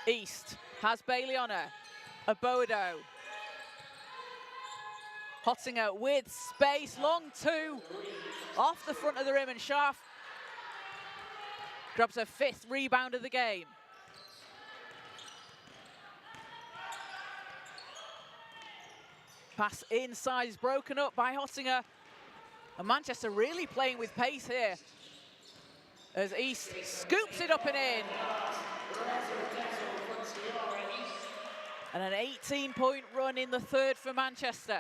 East has Bailey on her. Abodo. Hottinger with space, long two. Off the front of the rim, and Scharf grabs her 5th rebound of the game. Pass inside is broken up by Hottinger. And Manchester really playing with pace here as East scoops it up and in. And an 18-point run in the 3rd for Manchester.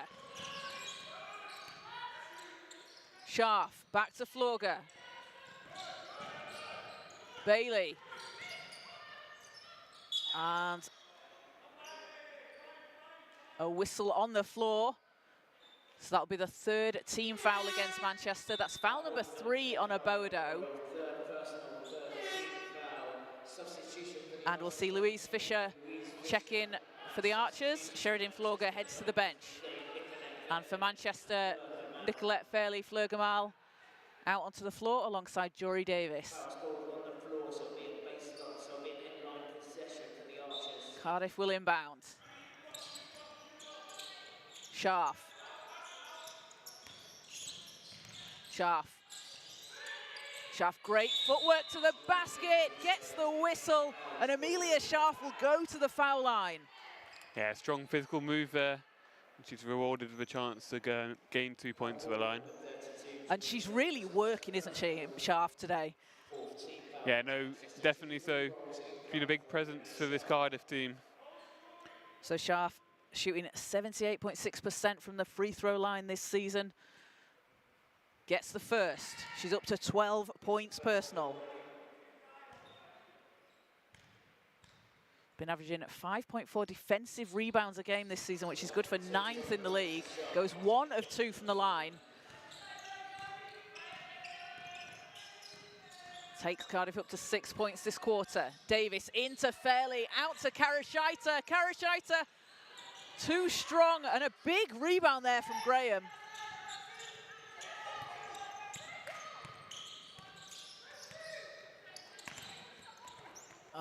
Scharf back to Florger. Bailey. And a whistle on the floor. So that'll be the 3rd team foul against Manchester. That's foul number 3 on Abodo. And we'll see Louise Fisher check in for the Archers. Sheridan Florger heads to the bench. And for Manchester, Nicolette Fairley Fleur-Gamal out onto the floor alongside Jory Davis. Cardiff will inbound. Scharf. Scharf, great footwork to the basket, gets the whistle, and Amelia Scharf will go to the foul line. Yeah, strong physical move there. She's rewarded with a chance to gain 2 points to the line. And she's really working, isn't she, Scharf, today? Yeah, no, definitely so. Been a big presence for this Cardiff team. So Scharf shooting 78.6% from the free throw line this season. Gets the 1st. She's up to 12 points personal. Been averaging 5.4 defensive rebounds a game this season, which is good for 9th in the league. Goes 1 of 2 from the line. Takes Cardiff up to 6 points this quarter. Davis into Fairley, out to Karashaita. Karashaita, too strong, and a big rebound there from Graham.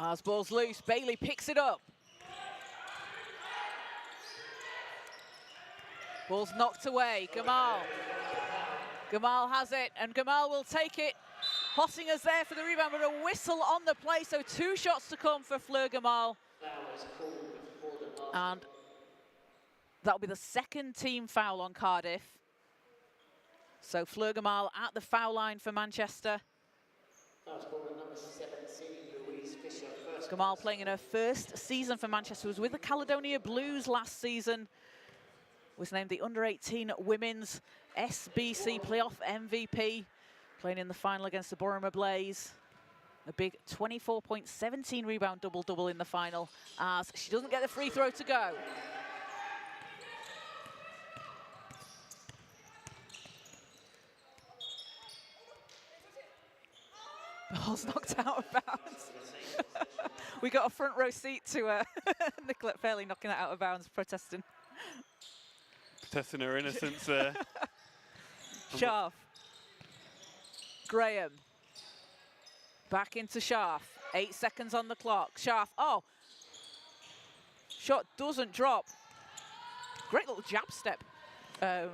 As ball's loose, Bailey picks it up. Ball's knocked away, Gamal. Gamal has it, and Gamal will take it. Hottinger's there for the rebound, but a whistle on the play, so 2 shots to come for Fleur Gamal. And that'll be the 2nd team foul on Cardiff. So Fleur Gamal at the foul line for Manchester. Gamal playing in her 1st season for Manchester, was with the Caledonia Blues last season. Was named the Under-18 Women's SBC Playoff MVP. Playing in the final against the Boroma Blaze. A big 24.17 rebound double-double in the final, as she doesn't get the free throw to go. Ball's knocked out of bounds. We got a front row seat to Nicolette Fairley knocking that out of bounds, protesting. Protesting her innocence there. Scharf. Graham. Back into Scharf. 8 seconds on the clock. Scharf, oh. Shot doesn't drop. Great little jab step as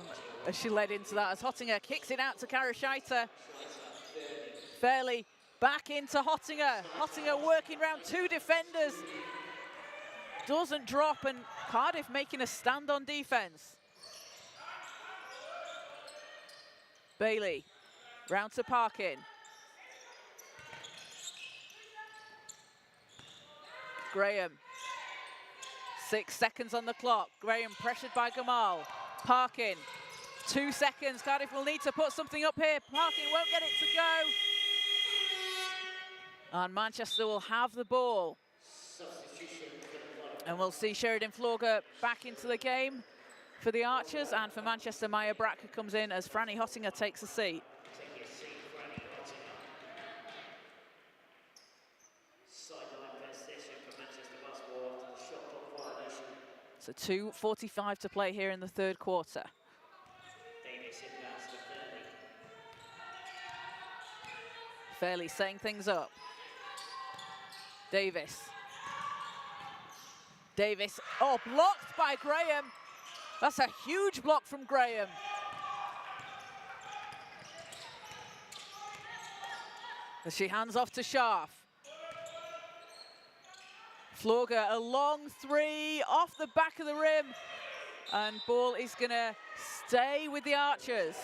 she led into that, as Hottinger kicks it out to Karashaita. Fairley back into Hottinger. Hottinger working around 2 defenders. Doesn't drop, and Cardiff making a stand on defense. Bailey, round to Parkin. Graham. 6 seconds on the clock. Graham pressured by Gamal. Parkin. 2 seconds. Cardiff will need to put something up here. Parkin won't get it to go. And Manchester will have the ball. And we'll see Sheridan Florger back into the game for the Archers, and for Manchester, Maya Bracker comes in as Franny Hottinger takes a seat. So 2:45 to play here in the third quarter. Fairley setting things up. Davis. Davis, oh, blocked by Graham. That's a huge block from Graham. As she hands off to Scharf. Florger, a long three off the back of the rim. And ball is gonna stay with the Archers.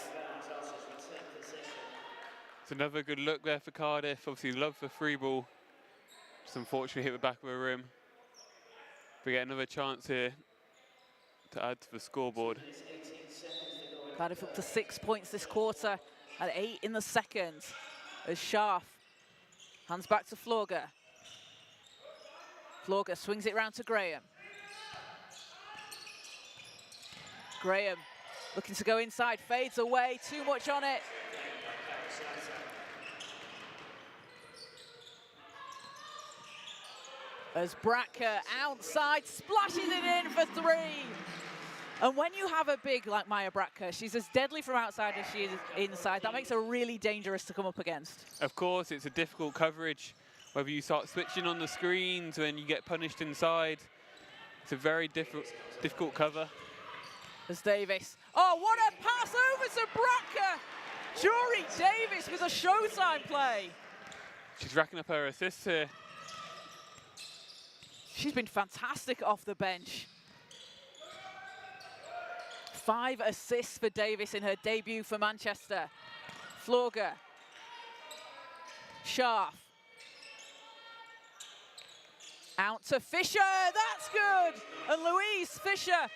It's another good look there for Cardiff. Obviously love the free ball. Just unfortunately hit the back of the rim. We get another chance here to add to the scoreboard. Cardiff up to 6 points this quarter at 8 in the second. As Scharf hands back to Florger. Florger swings it round to Graham. Graham looking to go inside, fades away, too much on it. As Bracker outside, splashes it in for three. And when you have a big like Maya Bracker, she's as deadly from outside as she is inside. That makes her really dangerous to come up against. Of course, it's a difficult coverage. Whether you start switching on the screens when you get punished inside, it's a very difficult cover. As Davis, oh, what a pass over to Bracker! Jory Davis with a showtime play. She's racking up her assists here. She's been fantastic off the bench. 5 assists for Davis in her debut for Manchester. Florger. Scharf. Out to Fisher, that's good! And Louise Fisher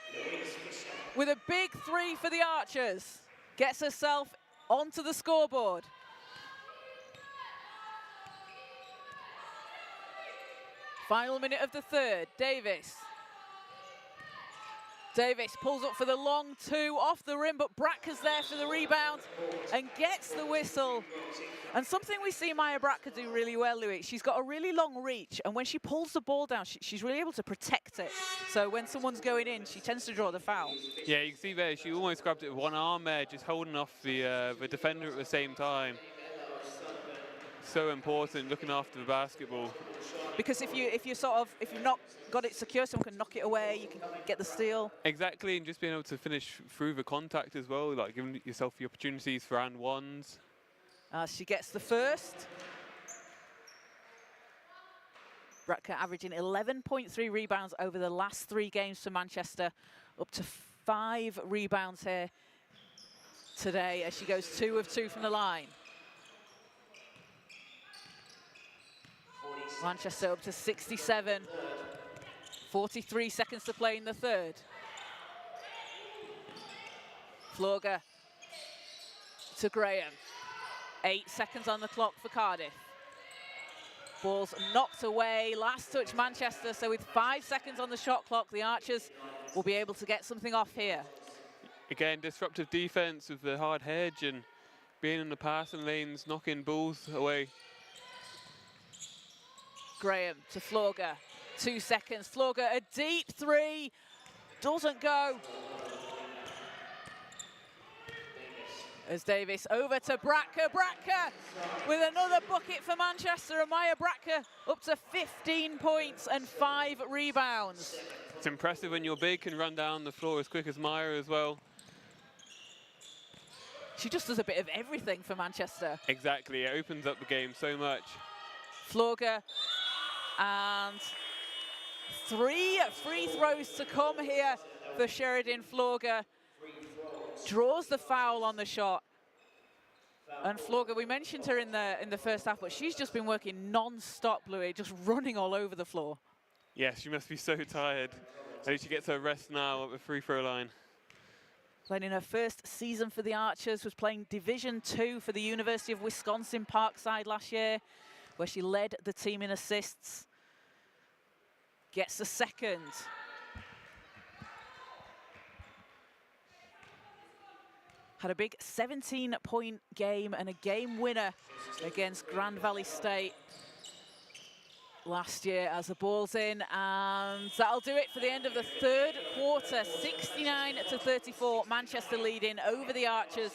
with a big three for the Archers. Gets herself onto the scoreboard. Final minute of the third, Davis. Davis pulls up for the long two off the rim, but Bracker's there for the rebound and gets the whistle. And something we see Maya Bracker do really well, Louis, she's got a really long reach, and when she pulls the ball down, she's really able to protect it. So when someone's going in, she tends to draw the foul. Yeah, you can see there, she almost grabbed it with one arm there, just holding off the defender at the same time. So important, looking after the basketball. Because if you've not got it secure, someone can knock it away, you can get the steal. Exactly, and just being able to finish through the contact as well, like giving yourself the opportunities for and ones. She gets the first. Bracker averaging 11.3 rebounds over the last 3 games for Manchester, up to 5 rebounds here today as she goes 2 of 2 from the line. Manchester up to 67. 43 seconds to play in the third. Florger to Graham. 8 seconds on the clock for Cardiff. Ball's knocked away. Last touch Manchester. So with 5 seconds on the shot clock, the Archers will be able to get something off here. Again, disruptive defense with the hard hedge and being in the passing lanes, knocking balls away. Graham to Florger. 2 seconds. Florger, a deep three. Doesn't go. As Davis over to Bracker. Bracker with another bucket for Manchester. And Maya Bracker up to 15 points and 5 rebounds. It's impressive when you're big, can run down the floor as quick as Maya as well. She just does a bit of everything for Manchester. Exactly, it opens up the game so much. Florger, and 3 free throws to come here for Sheridan Florger. Draws the foul on the shot. And Florger, we mentioned her in the first half, but she's just been working non-stop, Louis, just running all over the floor. Yes, she must be so tired. I think she gets her rest now at the free throw line. Playing in her first season for the Archers, was playing Division II for the University of Wisconsin Parkside last year, where she led the team in assists. Gets the second. Had a big 17-point game and a game winner against Grand Valley State. last year as the ball's in, and that'll do it for the end of the third quarter. 69-34, Manchester leading over the Archers.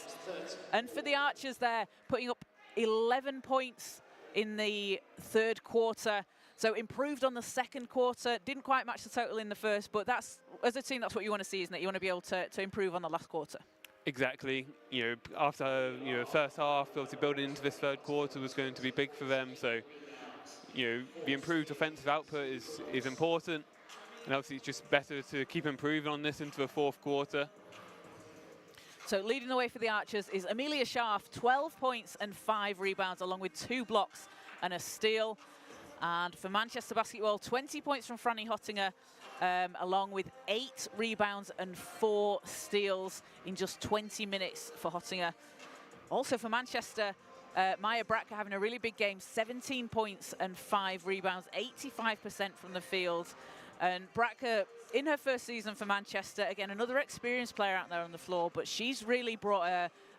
And for the Archers, they're putting up 11 points in the third quarter. So improved on the second quarter, didn't quite match the total in the first, but that's, as a team, that's what you want to see, isn't it? You want to be able to improve on the last quarter. Exactly. You know, after first half, obviously building into this third quarter was going to be big for them. So, the improved offensive output is important, and obviously it's just better to keep improving on this into the fourth quarter. So leading the way for the Archers is Amelia Scharf, 12 points and 5 rebounds, along with 2 blocks and a steal. And for Manchester basketball, 20 points from Franny Hottinger, along with 8 rebounds and 4 steals in just 20 minutes for Hottinger. Also for Manchester, Maya Bratka having a really big game, 17 points and 5 rebounds, 85% from the field. And Bratka, in her first season for Manchester, again, another experienced player out there on the floor, but she's really brought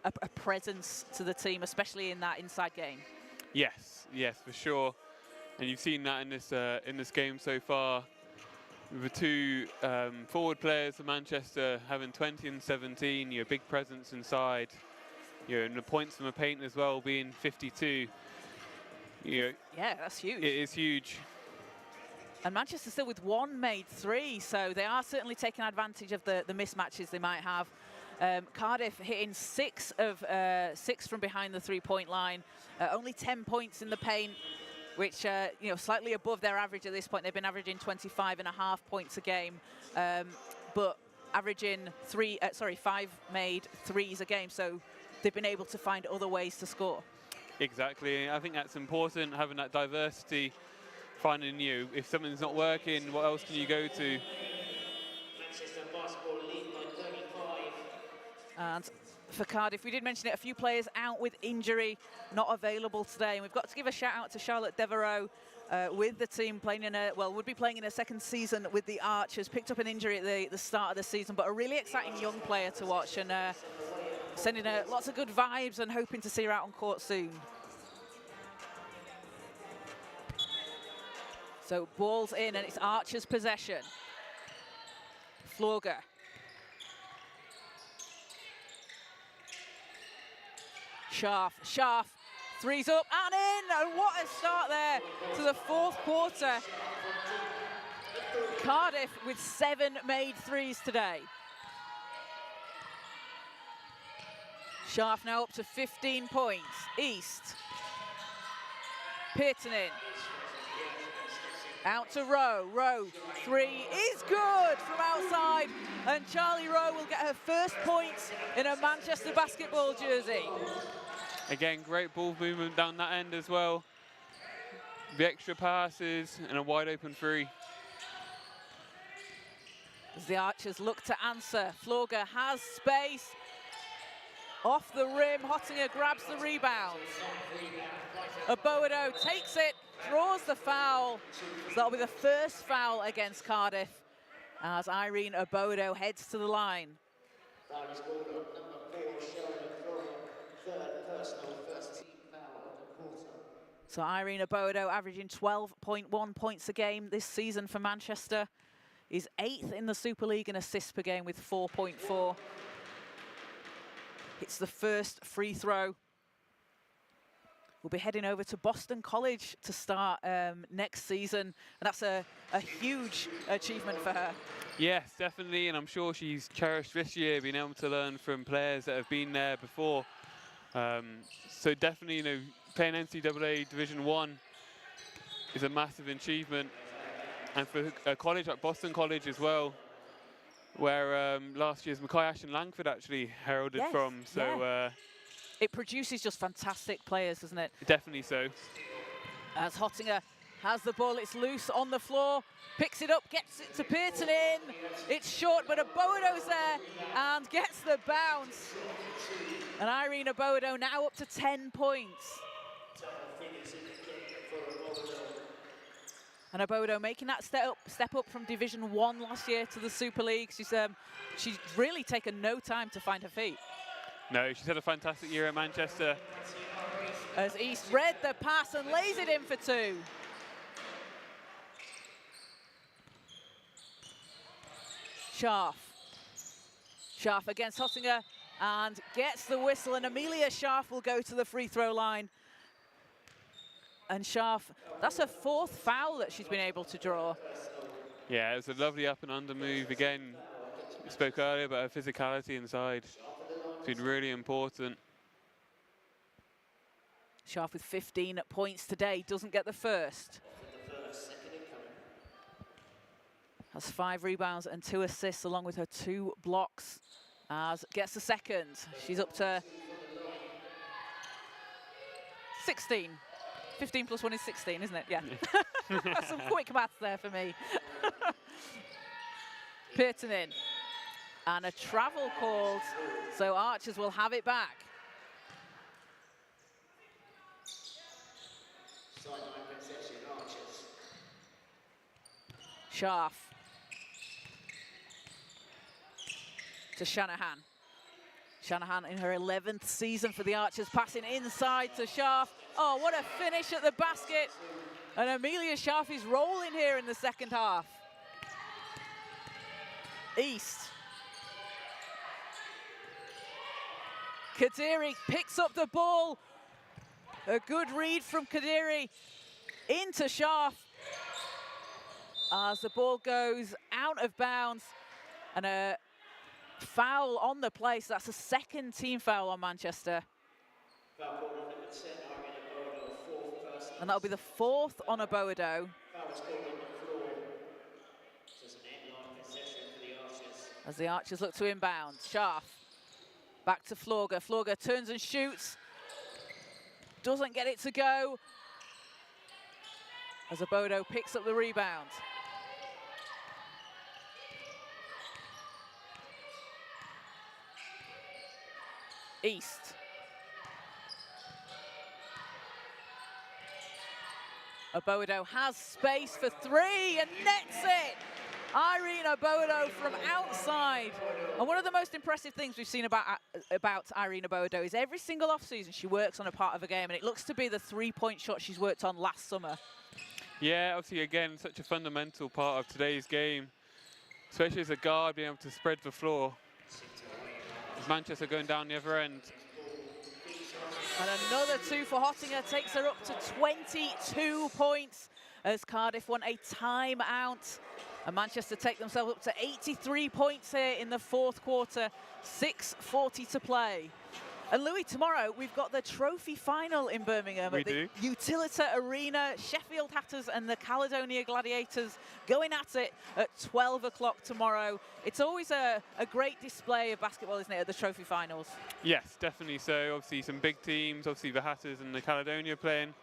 a presence to the team, especially in that inside game. Yes, for sure. And you've seen that in this game so far, with the 2 forward players for Manchester having 20 and 17, big presence inside, and the points from the paint as well being 52. Yeah, that's huge. It is huge. And Manchester still with 1 made 3, so they are certainly taking advantage of the mismatches they might have. Cardiff hitting 6 from behind the 3-point line, only 10 points in the paint, which slightly above their average at this point. They've been averaging 25.5 points a game, but averaging 5 made 3s a game. So they've been able to find other ways to score. Exactly. I think that's important, having that diversity, finding if something's not working, what else can you go to? Manchester basketball lead by 35. And for Cardiff, we did mention it, a few players out with injury, not available today. And we've got to give a shout out to Charlotte Devereaux with the team, would be playing in a second season with the Archers. Picked up an injury at the start of the season, but a really exciting young player to watch, and sending lots of good vibes and hoping to see her out on court soon. So ball's in, and it's Archers' possession. Florger. Scharf, 3's up and in, and what a start there to the fourth quarter. Cardiff with 7 made 3s today. Scharf now up to 15 points. East. Pearton in. Out to Rowe. Rowe, 3 is good from outside, and Charlie Rowe will get her first points in a Manchester basketball jersey. Again, great ball movement down that end as well. The extra passes and a wide open 3. As the Archers look to answer, Florger has space. Off the rim, Hottinger grabs the rebound. Oboado takes it, draws the foul. So that'll be the first foul against Cardiff as Irene Oboado heads to the line. Foul is called on number 4, Sheldon Florian, third personal, first team foul of the quarter. So Irene Oboado, averaging 12.1 points a game this season for Manchester, is 8th in the Super League in assists per game with 4.4. It's the first free throw. We'll be heading over to Boston College to start next season, and that's a huge achievement for her. Yes, definitely, and I'm sure she's cherished this year, being able to learn from players that have been there before. So definitely, playing NCAA Division 1 is a massive achievement, and for a college like Boston College as well, where last year's Mackay Ashton Langford actually heralded from. So. Yeah. It produces just fantastic players, doesn't it? Definitely so. As Hottinger has the ball, it's loose on the floor, picks it up, gets it to Pearton in. It's short, but Oboado's there and gets the bounce. And Irene Oboado now up to 10 points. And Oboado making that step up from Division 1 last year to the Super League. She's really taken no time to find her feet. No, she's had a fantastic year at Manchester. As East read the pass and lays it in for 2. Scharf. Scharf against Hottinger and gets the whistle, and Amelia Scharf will go to the free throw line. And Scharf, that's her 4th foul that she's been able to draw. Yeah, it was a lovely up and under move. Again, we spoke earlier about her physicality inside. It's been really important. Scharf with 15 points today, doesn't get the first. Has 5 rebounds and 2 assists along with her 2 blocks. As gets the second. She's up to 16. 15 plus 1 is 16, isn't it? Yeah. Some quick maths there for me. Pearton in. And a travel called, so Archers will have it back. Scharf. To Shanahan. Shanahan in her 11th season for the Archers, passing inside to Scharf. Oh, what a finish at the basket. And Amelia Scharf is rolling here in the second half. East. Kadiri picks up the ball. A good read from Kadiri into Scharf. As the ball goes out of bounds, and a foul on the play, so that's a 2nd team foul on Manchester. And that'll be the 4th on Aboado. As the Archers look to inbound. Scharf back to Florger. Florger turns and shoots. Doesn't get it to go. As Aboado picks up the rebound. East. Aboado has space for 3 and nets it. Irene Aboado from outside. And one of the most impressive things we've seen about Irene Aboado is every single off-season she works on a part of a game, and it looks to be the 3-point shot she's worked on last summer. Yeah, obviously, again, such a fundamental part of today's game, especially as a guard being able to spread the floor. As Manchester going down the other end. And another 2 for Hottinger takes her up to 22 points as Cardiff want a timeout. And Manchester take themselves up to 83 points here in the 4th quarter, 6:40 to play. And Louis, tomorrow we've got the trophy final in Birmingham at the Utilita Arena. Sheffield Hatters and the Caledonia Gladiators going at it at 12 o'clock tomorrow. It's always a great display of basketball, isn't it, at the trophy finals? Yes, definitely. So obviously some big teams, obviously the Hatters and the Caledonia playing.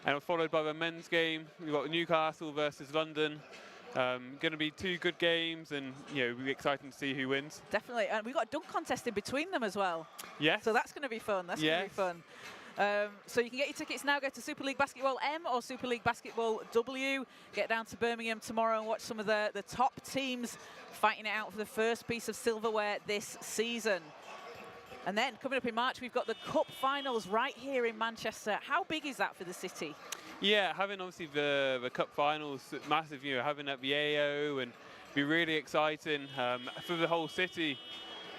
And followed by the men's game, we've got Newcastle versus London. Going to be 2 good games, and it'll be exciting to see who wins. Definitely, and we've got a dunk contest in between them as well. Yes. So that's going to be fun. That's going to be fun. So you can get your tickets now. Go to Super League Basketball M or Super League Basketball W. Get down to Birmingham tomorrow and watch some of the top teams fighting it out for the first piece of silverware this season. And then coming up in March, we've got the Cup Finals right here in Manchester. How big is that for the city? Yeah, having obviously the Cup Finals, massive, having at the AO and be really exciting for the whole city.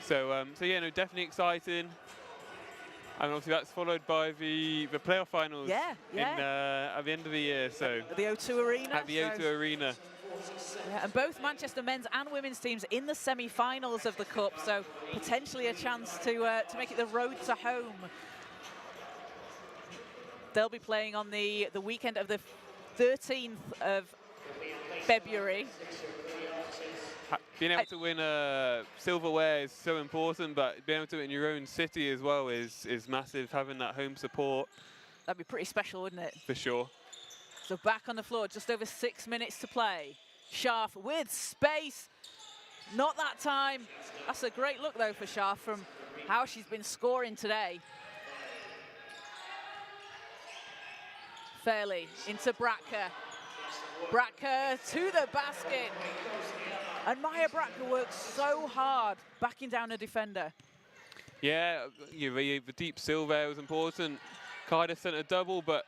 So yeah, no, definitely exciting. And obviously that's followed by the playoff finals at the end of the year. So at the O2 Arena. At the O2 Arena. Yeah, and both Manchester men's and women's teams in the semi-finals of the Cup, so potentially a chance to make it the road to home. They'll be playing on the weekend of the 13th of February. Being able to win silverware is so important, but being able to do it in your own city as well is massive, having that home support. That'd be pretty special, wouldn't it? For sure. So back on the floor, just over 6 minutes to play. Scharf with space. Not that time. That's a great look, though, for Scharf from how she's been scoring today. Fairley into Bratka. Bratka to the basket. And Maya Bratka works so hard backing down a defender. Yeah, the deep silver was important. Cardiff sent a double, but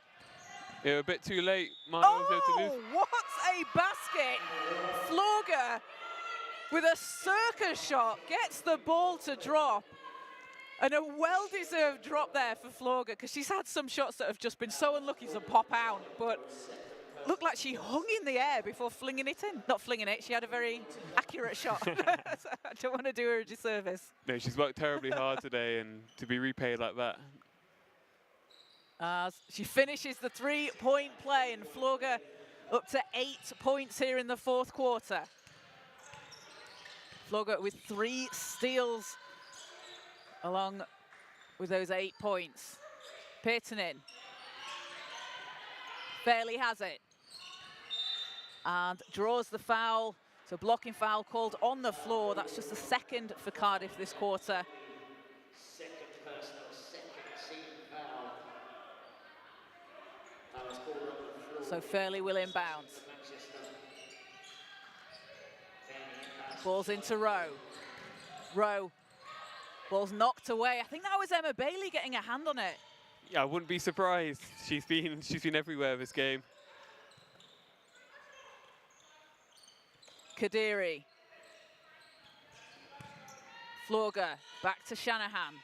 they were a bit too late. Oh, what a basket! Florger with a circus shot, gets the ball to drop. And a well-deserved drop there for Florga, because she's had some shots that have just been so unlucky to pop out, but looked like she hung in the air before flinging it in. Not flinging it, she had a very accurate shot. So I don't want to do her a disservice. No, she's worked terribly hard today, and to be repaid like that. As she finishes the three-point play, and Florga up to 8 points here in the fourth quarter. Florga with 3 steals along with those 8 points. Peartonen barely has it and draws the foul. So blocking foul called on the floor. That's just the second for Cardiff this quarter. Second personal, second team foul. That was called on the floor. So Fairley will inbound. Manchester. Ball's into Rowe. Rowe. Ball's knocked away. I think that was Emma Bailey getting a hand on it. Yeah, I wouldn't be surprised. She's been everywhere this game. Kadiri. Florga back to Shanahan.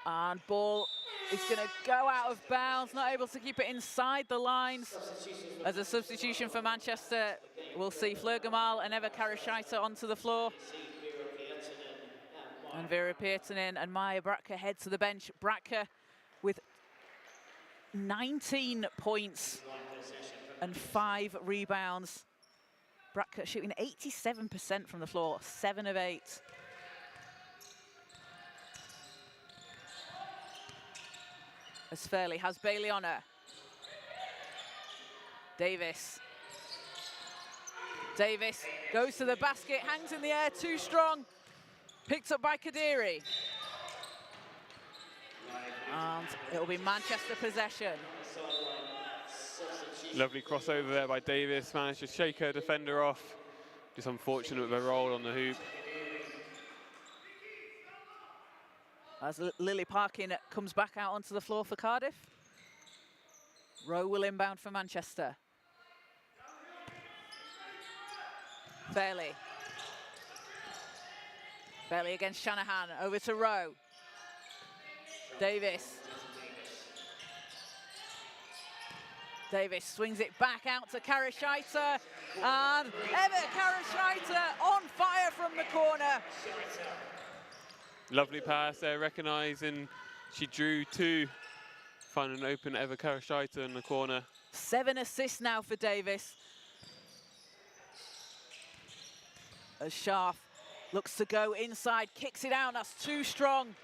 And ball is going to go out of bounds, not able to keep it inside the lines. As a substitution for Manchester, we'll see Fleur Gamal and Eva Karashaita onto the floor. And Vera Peartonen and Maya Bratka head to the bench. Bratka with 19 points and 5 rebounds. Bratka shooting 87% from the floor, 7 of 8. As Fairley has Bailey on her. Davis. Davis goes to the basket, hangs in the air, too strong. Picked up by Kadiri. And it'll be Manchester possession. Lovely crossover there by Davis. Managed to shake her defender off. Just unfortunate with her roll on the hoop. As Lily Parkin comes back out onto the floor for Cardiff. Rowe will inbound for Manchester. Fairley. Fairley against Shanahan, over to Rowe. Davis. Davis swings it back out to Karashaita, and Eva Karashaita on fire from the corner. Lovely pass there, recognising she drew 2. Finding an open Eva Karashaita in the corner. 7 assists now for Davis. As Scharf looks to go inside, kicks it out, that's too strong.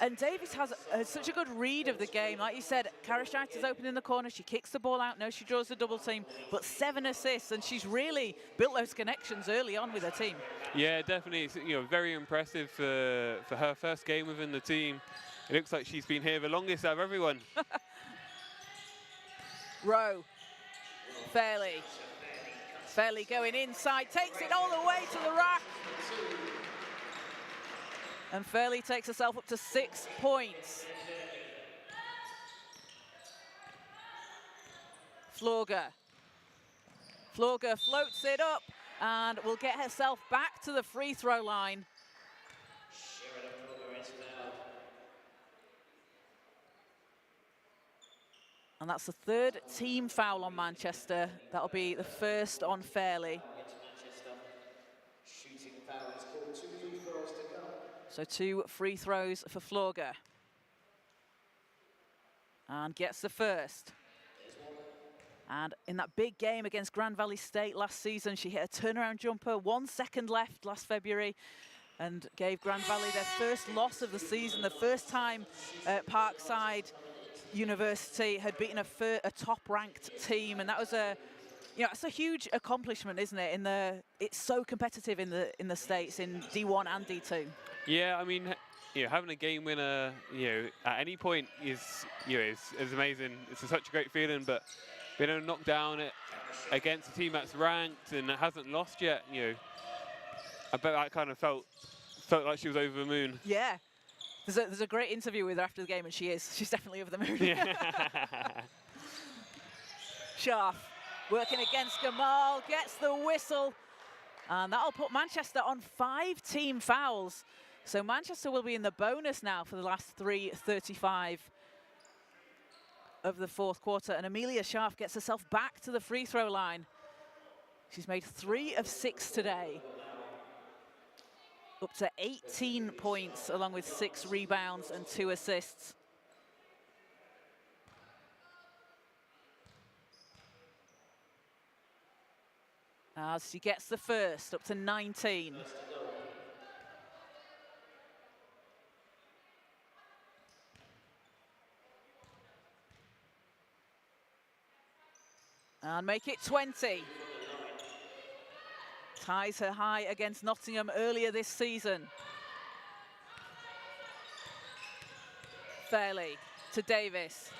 And Davis has such a good read of the game. Like you said, Karashaita's open in the corner, she kicks the ball out, no, she draws the double team, but 7 assists, and she's really built those connections early on with her team. Yeah, definitely. It's, very impressive for her first game within the team. It looks like she's been here the longest out of everyone. Rowe, Fairley. Fairley going inside, takes it all the way to the rack. And Fairley takes herself up to 6 points. Florga. Florga floats it up and will get herself back to the free throw line. And that's the 3rd team foul on Manchester. That'll be the first on Fairley. So 2 free throws for Florga. And gets the first. And in that big game against Grand Valley State last season, she hit a turnaround jumper, 1 second left last February, and gave Grand Valley their first loss of the season, the first time Parkside University had beaten a top-ranked team, and that was it's a huge accomplishment, isn't it? It's so competitive in the States in D1 and D2. Yeah, I mean, having a game winner, at any point is amazing. It's such a great feeling, but being able to knock down it against a team that's ranked and hasn't lost yet, I bet that kind of felt like she was over the moon. Yeah. There's a great interview with her after the game, and she's definitely over the moon. Yeah. Scharf Working against Gamal, gets the whistle. And that'll put Manchester on 5 team fouls. So Manchester will be in the bonus now for the last 3:35 of the fourth quarter. And Amelia Scharf gets herself back to the free throw line. She's made 3 of 6 today. Up to 18 points, along with 6 rebounds and 2 assists. As she gets the first, up to 19. And make it 20. Ties her high against Nottingham earlier this season. Fairley to Davis.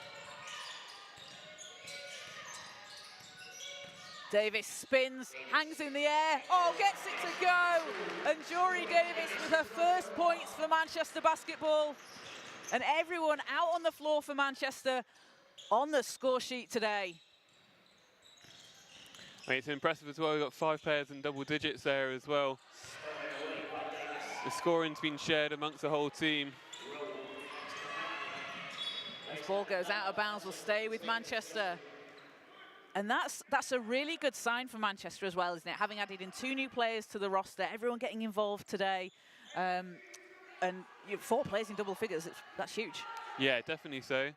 Davis spins, hangs in the air, oh, gets it to go. And Jory Davis with her first points for Manchester basketball. And everyone out on the floor for Manchester on the score sheet today. It's impressive as well. We've got 5 players in double digits there as well. The scoring's been shared amongst the whole team. This ball goes out of bounds, will stay with Manchester. And that's a really good sign for Manchester as well, isn't it? Having added in 2 new players to the roster, everyone getting involved today. And 4 players in double figures, that's huge. Yeah, definitely so.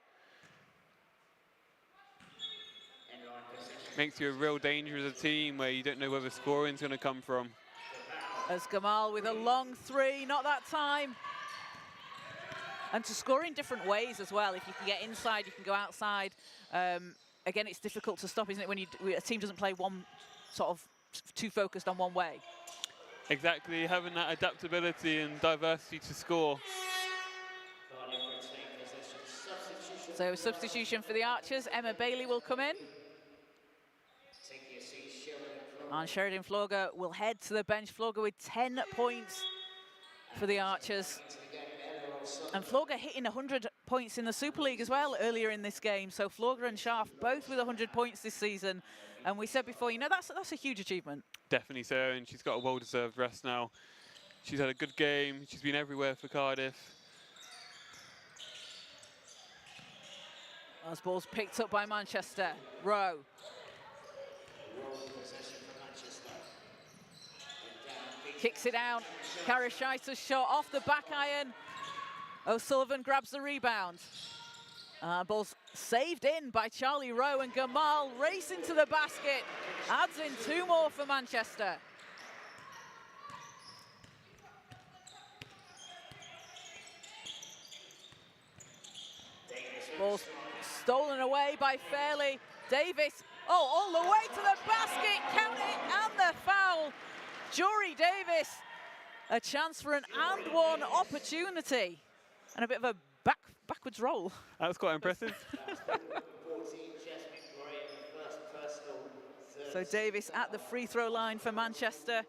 Makes you a real danger as a team where you don't know where the scoring's going to come from. As Gamal with a long 3, not that time. And to score in different ways as well. If you can get inside, you can go outside. Again, it's difficult to stop, isn't it, when a team doesn't play one sort of too focused on one way. Exactly, having that adaptability and diversity to score. So substitution for the Archers. Emma Bailey will come in. And Sheridan Flogger will head to the bench. Flogger with 10 points for the Archers. And Flogger hitting 100 points in the Super League as well earlier in this game. So Flogger and Scharf both with 100 points this season. And we said before, that's a huge achievement. Definitely so, and she's got a well-deserved rest now. She's had a good game. She's been everywhere for Cardiff. As ball's picked up by Manchester. Rowe. Kicks it out. Karashaita's shot off the back iron. O'Sullivan grabs the rebound. Ball's saved in by Charlie Rowe, and Gamal racing to the basket. Adds in 2 more for Manchester. Ball's stolen away by Fairley. Davis, all the way to the basket, count it, and the foul. Jory Davis, a chance for an and one opportunity. And a bit of a backwards roll. That was quite impressive. So Davis at the free throw line for Manchester.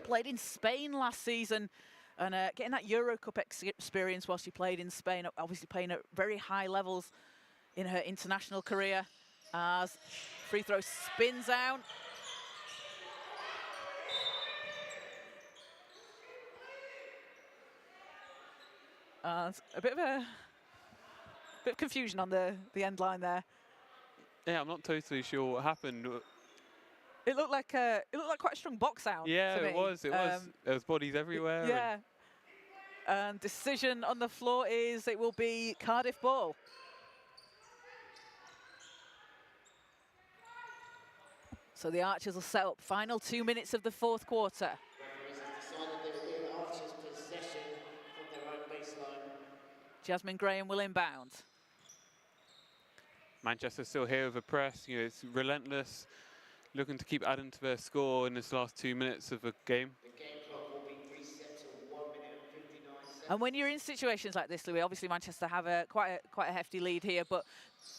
Played in Spain last season, and getting that Euro Cup experience while she played in Spain, obviously playing at very high levels in her international career. As free throw spins out. A bit of confusion on the end line there. Yeah, I'm not totally sure what happened. It looked like quite a strong box out. Yeah, to me. it was. There was bodies everywhere. Yeah. And decision on the floor is it will be Cardiff ball. So the Archers will set up. Final 2 minutes of the fourth quarter. Jasmine Graham will inbound. Manchester still here with a press. It's relentless, looking to keep adding to their score in this last 2 minutes of the game. The game clock will be reset to 1 minute and 59 seconds. And when you're in situations like this, Louis, obviously Manchester have quite a hefty lead here, but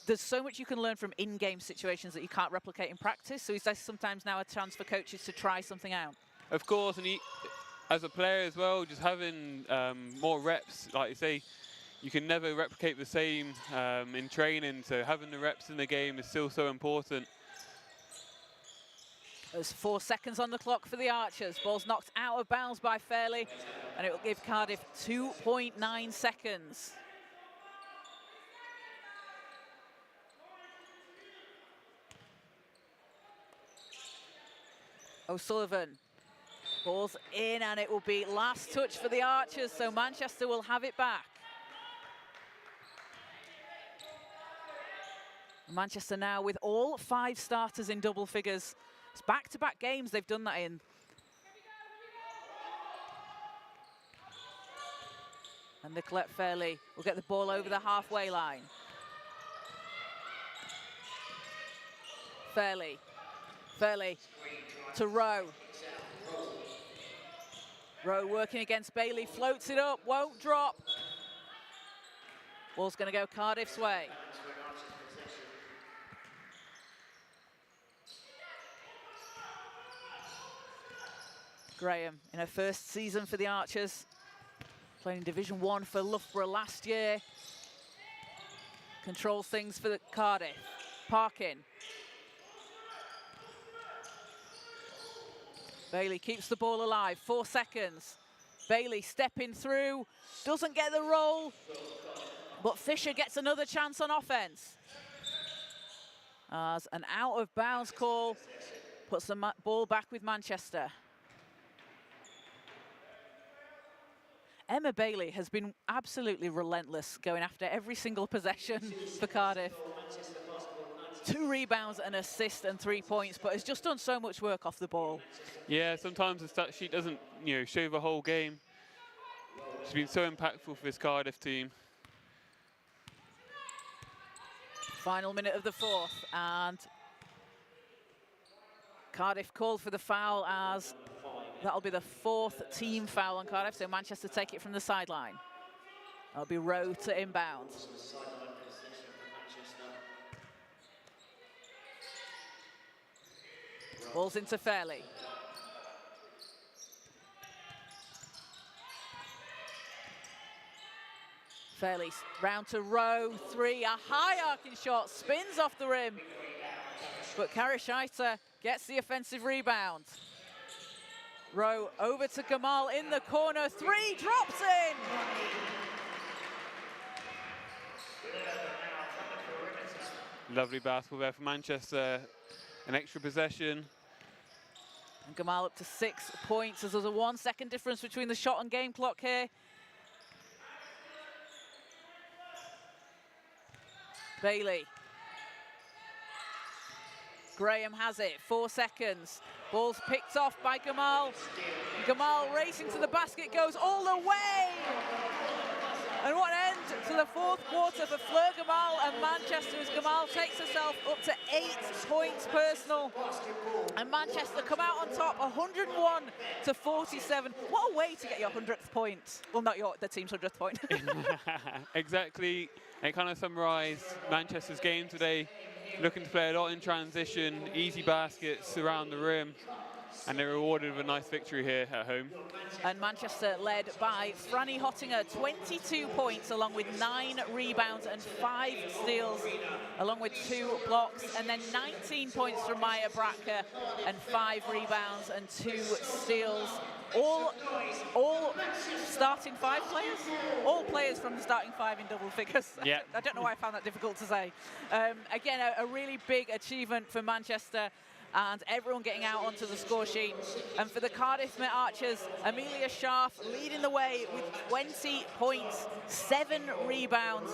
there's so much you can learn from in-game situations that you can't replicate in practice. So is there sometimes now a chance for coaches to try something out? Of course, and as a player as well, just having more reps, like you say, you can never replicate the same in training, so having the reps in the game is still so important. There's 4 seconds on the clock for the Archers. Ball's knocked out of bounds by Fairley, and it will give Cardiff 2.9 seconds. O'Sullivan. Ball's in, and it will be last touch for the Archers, so Manchester will have it back. Manchester now with all 5 starters in double figures. It's back-to-back games they've done that in. And Nicolette Fairley will get the ball over the halfway line. Fairley to Rowe. Rowe working against Bailey, floats it up, won't drop. Ball's going to go Cardiff's way. Graham in her first season for the Archers, playing Division 1 for Loughborough last year. Controls things for the Cardiff. Parkin. Bailey keeps the ball alive, 4 seconds. Bailey stepping through, doesn't get the roll, but Fisher gets another chance on offense. As an out of bounds call puts the ball back with Manchester. Emma Bailey has been absolutely relentless, going after every single possession for Cardiff. 2 rebounds, an assist and 3 points, but has just done so much work off the ball. Yeah, sometimes the stat sheet doesn't, show the whole game. She's been so impactful for this Cardiff team. Final minute of the 4th, and Cardiff called for the foul, as that'll be the 4th team foul on Cardiff, so Manchester take it from the sideline. That'll be Rowe to inbound. Ball's into Fairley. Fairley round to Rowe, 3, a high arcing shot, spins off the rim. But Karishita gets the offensive rebound. Rowe over to Gamal in the corner, 3, drops in! Lovely basketball there for Manchester, an extra possession. And Gamal up to 6 points, as there's a 1 second difference between the shot and game clock here. Bailey. Graham has it, 4 seconds. Ball's picked off by Gamal. Gamal racing to the basket, goes all the way. And what an end to the 4th quarter for Fleur Gamal and Manchester, as Gamal takes herself up to 8 points personal. And Manchester come out on top, 101 to 47. What a way to get your 100th point. Well, not the team's 100th point. Exactly. It kind of summarised Manchester's game today. Looking to play a lot in transition, easy baskets around the rim, and they're rewarded with a nice victory here at home. And Manchester led by Franny Hottinger, 22 points, along with 9 rebounds and 5 steals, along with 2 blocks, and then 19 points from Maya Bracker and 5 rebounds and 2 steals. All starting 5 players? All players from the starting 5 in double figures. Yeah. I don't know why I found that difficult to say. Again, a really big achievement for Manchester, and everyone getting out onto the score sheet. And for the Cardiff Met Archers, Amelia Scharf leading the way with 20 points, 7 rebounds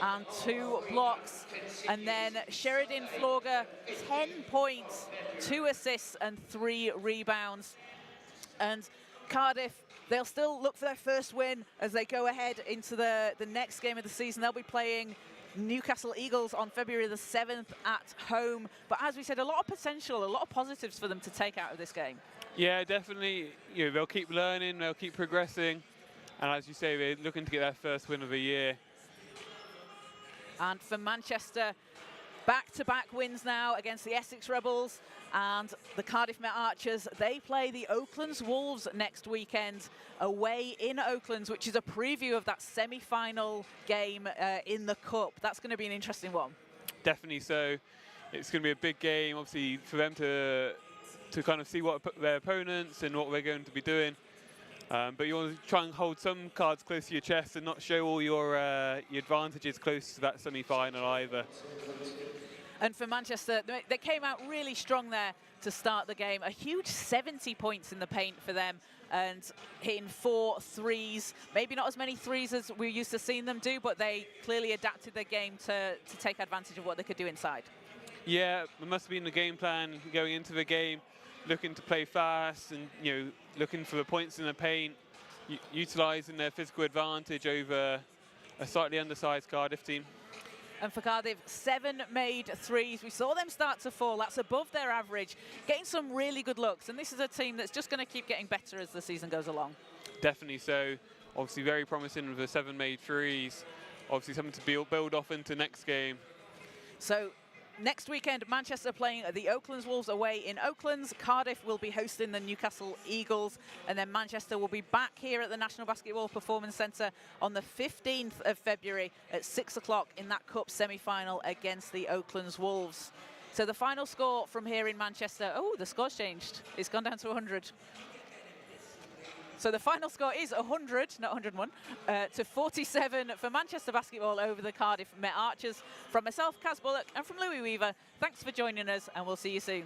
and 2 blocks. And then Sheridan Florger, 10 points, 2 assists and 3 rebounds. And Cardiff, they'll still look for their first win as they go ahead into the next game of the season. They'll be playing Newcastle Eagles on February the 7th at home. But as we said, a lot of potential, a lot of positives for them to take out of this game. Yeah, definitely. They'll keep learning, they'll keep progressing. And as you say, they're looking to get their first win of the year. And for Manchester, back-to-back wins now against the Essex Rebels and the Cardiff Met Archers. They play the Oaklands Wolves next weekend away in Oaklands, which is a preview of that semi-final game in the Cup. That's going to be an interesting one. Definitely so. It's going to be a big game, obviously, for them to to kind of see what their opponents and what we're going to be doing. But you want to try and hold some cards close to your chest and not show all your advantages close to that semi-final either. And for Manchester, they came out really strong there to start the game. A huge 70 points in the paint for them, and hitting 4 threes. Maybe not as many threes as we're used to seeing them do, but they clearly adapted their game to take advantage of what they could do inside. Yeah, it must have been the game plan going into the game, looking to play fast and, you know, looking for the points in the paint, utilising their physical advantage over a slightly undersized Cardiff team. And for Cardiff, 7 made threes. We saw them start to fall. That's above their average, getting some really good looks. And this is a team that's just going to keep getting better as the season goes along. Definitely so. Obviously very promising with the 7 made threes. Obviously something to build off into next game. So next weekend, Manchester playing the Oaklands Wolves away in Oaklands. Cardiff will be hosting the Newcastle Eagles. And then Manchester will be back here at the National Basketball Performance Centre on the 15th of February at 6 o'clock in that Cup semi-final against the Oaklands Wolves. So the final score from here in Manchester, oh, the score's changed. It's gone down to 100. So the final score is 100, not 101, to 47 for Manchester Basketball over the Cardiff Met Archers. From myself, Kaz Bullock, and from Louis Weaver, thanks for joining us, and we'll see you soon.